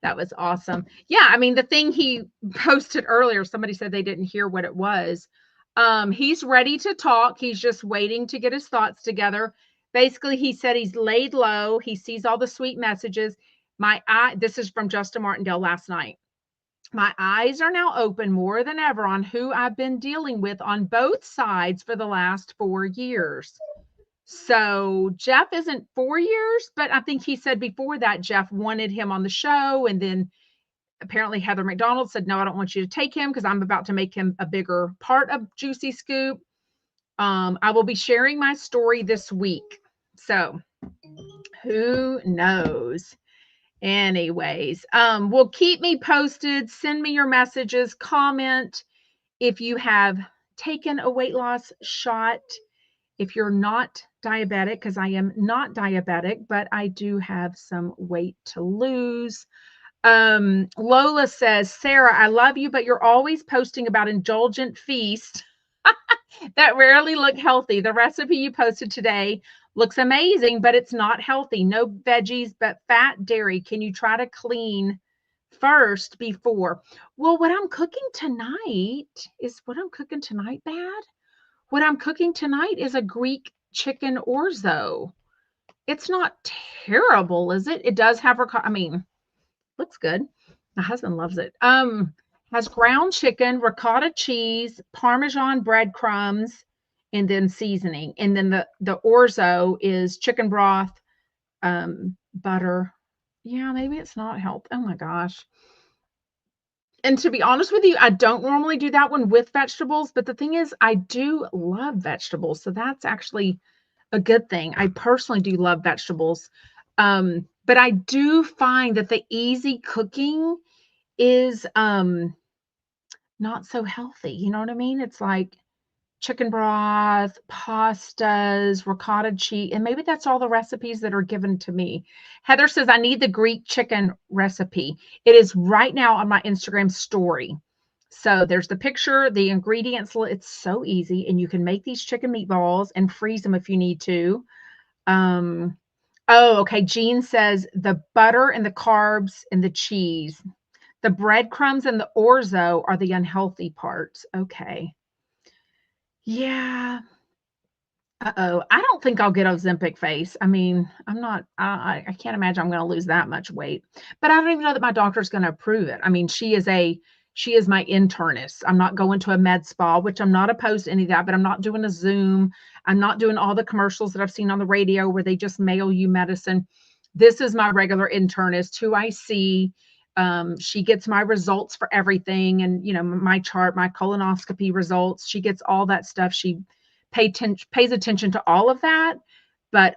S1: That was awesome. Yeah, I mean, the thing he posted earlier, somebody said they didn't hear what it was. He's ready to talk. He's just waiting to get his thoughts together. Basically, he said he's laid low. He sees all the sweet messages. This is from Justin Martindale last night. My eyes are now open more than ever on who I've been dealing with on both sides for the last 4 years. So Jeff isn't 4 years, but I think he said before that Jeff wanted him on the show. And then apparently Heather McDonald said, no, I don't want you to take him because I'm about to make him a bigger part of Juicy Scoop. I will be sharing my story this week. So who knows? Anyways, well, keep me posted. Send me your messages, comment if you have taken a weight loss shot. If you're not diabetic, because I am not diabetic, but I do have some weight to lose. Lola says, Sarah, I love you, but you're always posting about indulgent feast that rarely look healthy. The recipe you posted today looks amazing, but it's not healthy. No veggies, but fat, dairy. Can you try to clean first before? Well, what I'm cooking tonight bad? What I'm cooking tonight is a Greek chicken orzo. It's not terrible, is it? It does have looks good. My husband loves it. Has ground chicken, ricotta cheese, Parmesan breadcrumbs, and then seasoning. And then the orzo is chicken broth, butter. Yeah, maybe it's not healthy. Oh my gosh. And to be honest with you, I don't normally do that one with vegetables, but the thing is, I do love vegetables. So that's actually a good thing. I personally do love vegetables. But I do find that the easy cooking is not so healthy. You know what I mean? It's like chicken broth, pastas, ricotta cheese, and maybe that's all the recipes that are given to me. Heather says, I need the Greek chicken recipe. It is right now on my Instagram story. So there's the picture, the ingredients. It's so easy, and you can make these chicken meatballs and freeze them if you need to. Oh, okay. Jean says the butter and the carbs and the cheese. The breadcrumbs and the orzo are the unhealthy parts. Okay. Yeah. Uh-oh. I don't think I'll get Ozempic face. I mean, I can't imagine I'm going to lose that much weight. But I don't even know that my doctor's going to approve it. I mean, she is my internist. I'm not going to a med spa, which I'm not opposed to any of that, but I'm not doing a Zoom. I'm not doing all the commercials that I've seen on the radio where they just mail you medicine. This is my regular internist who I see. She gets my results for everything, and my chart, my colonoscopy results. She gets all that stuff. She pays attention to all of that. But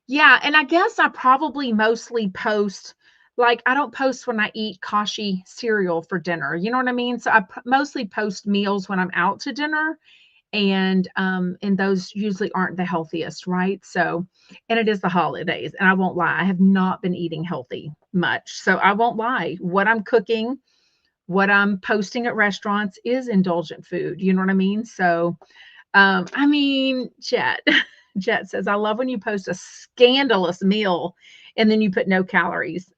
S1: yeah, and I guess I probably mostly post, like, I don't post when I eat Kashi cereal for dinner. You know what I mean? So I mostly post meals when I'm out to dinner, and those usually aren't the healthiest, right? So, and it is the holidays, and I won't lie, I have not been eating healthy much. So I won't lie. What I'm cooking, what I'm posting at restaurants is indulgent food. You know what I mean? So, Jet, Jet says, I love when you post a scandalous meal and then you put no calories.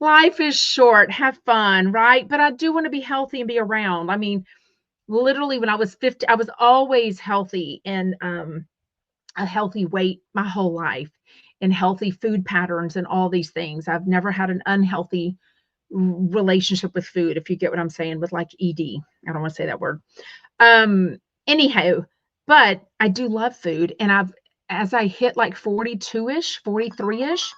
S1: Life is short. Have fun, right? But I do want to be healthy and be around. I mean, literally when I was 50, I was always healthy. And a healthy weight my whole life and healthy food patterns and all these things. I've never had an unhealthy relationship with food, if you get what I'm saying, with like ED. I don't want to say that word. Um, anyhow, but I do love food. And as I hit like 42-ish, 43-ish,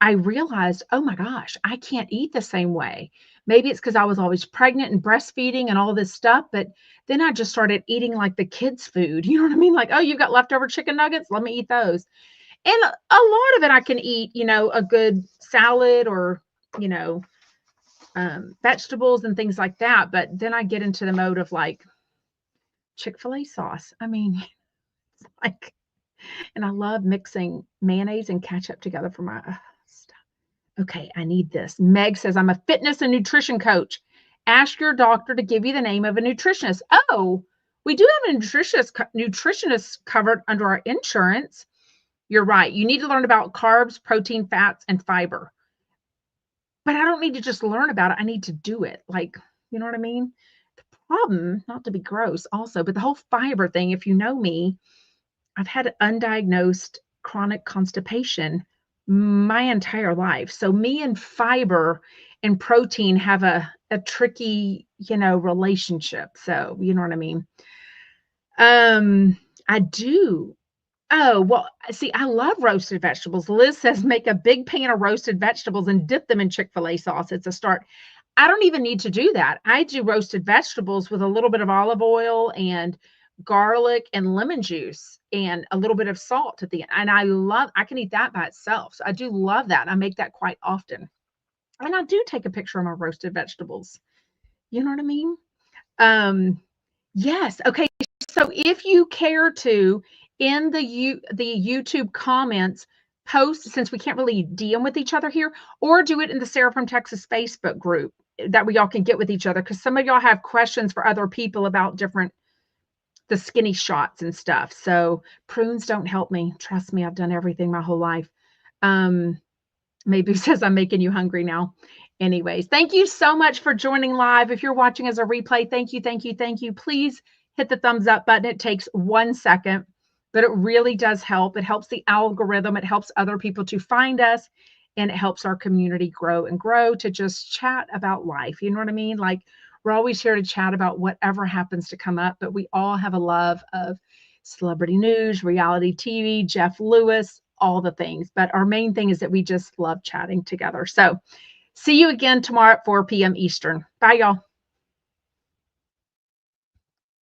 S1: I realized, oh my gosh, I can't eat the same way. Maybe it's because I was always pregnant and breastfeeding and all this stuff. But then I just started eating like the kids' food. You know what I mean? Like, oh, you've got leftover chicken nuggets? Let me eat those. And a lot of it I can eat, a good salad or, you know, vegetables and things like that. But then I get into the mode of like Chick-fil-A sauce. I mean, like, and I love mixing mayonnaise and ketchup together for my stuff. Okay, I need this. Meg says, I'm a fitness and nutrition coach. Ask your doctor to give you the name of a nutritionist. Oh, we do have a nutritionist covered under our insurance. You're right. You need to learn about carbs, protein, fats, and fiber. But I don't need to just learn about it. I need to do it. Like, you know what I mean? The problem, not to be gross also, but the whole fiber thing, if you know me, I've had undiagnosed chronic constipation my entire life. So me and fiber and protein have a tricky, relationship. So, you know what I mean? I do. Oh, well, see, I love roasted vegetables. Liz says make a big pan of roasted vegetables and dip them in Chick-fil-A sauce. It's a start. I don't even need to do that. I do roasted vegetables with a little bit of olive oil and garlic and lemon juice and a little bit of salt at the end. And I can eat that by itself. So I do love that. I make that quite often. And I do take a picture of my roasted vegetables. You know what I mean? Yes. Okay. So if you care to, in the YouTube comments, post, since we can't really DM with each other here, or do it in the Sarah from Texas Facebook group that we all can get with each other, because some of y'all have questions for other people about the skinny shots and stuff. So prunes don't help me. Trust me, I've done everything my whole life. Maybe says I'm making you hungry now. Anyways, thank you so much for joining live. If you're watching as a replay, thank you, thank you, thank you. Please hit the thumbs up button. It takes 1 second, but it really does help. It helps the algorithm. It helps other people to find us, and it helps our community grow and grow to just chat about life. You know what I mean? Like, we're always here to chat about whatever happens to come up, but we all have a love of celebrity news, reality TV, Jeff Lewis, all the things. But our main thing is that we just love chatting together. So see you again tomorrow at 4 p.m. Eastern. Bye, y'all.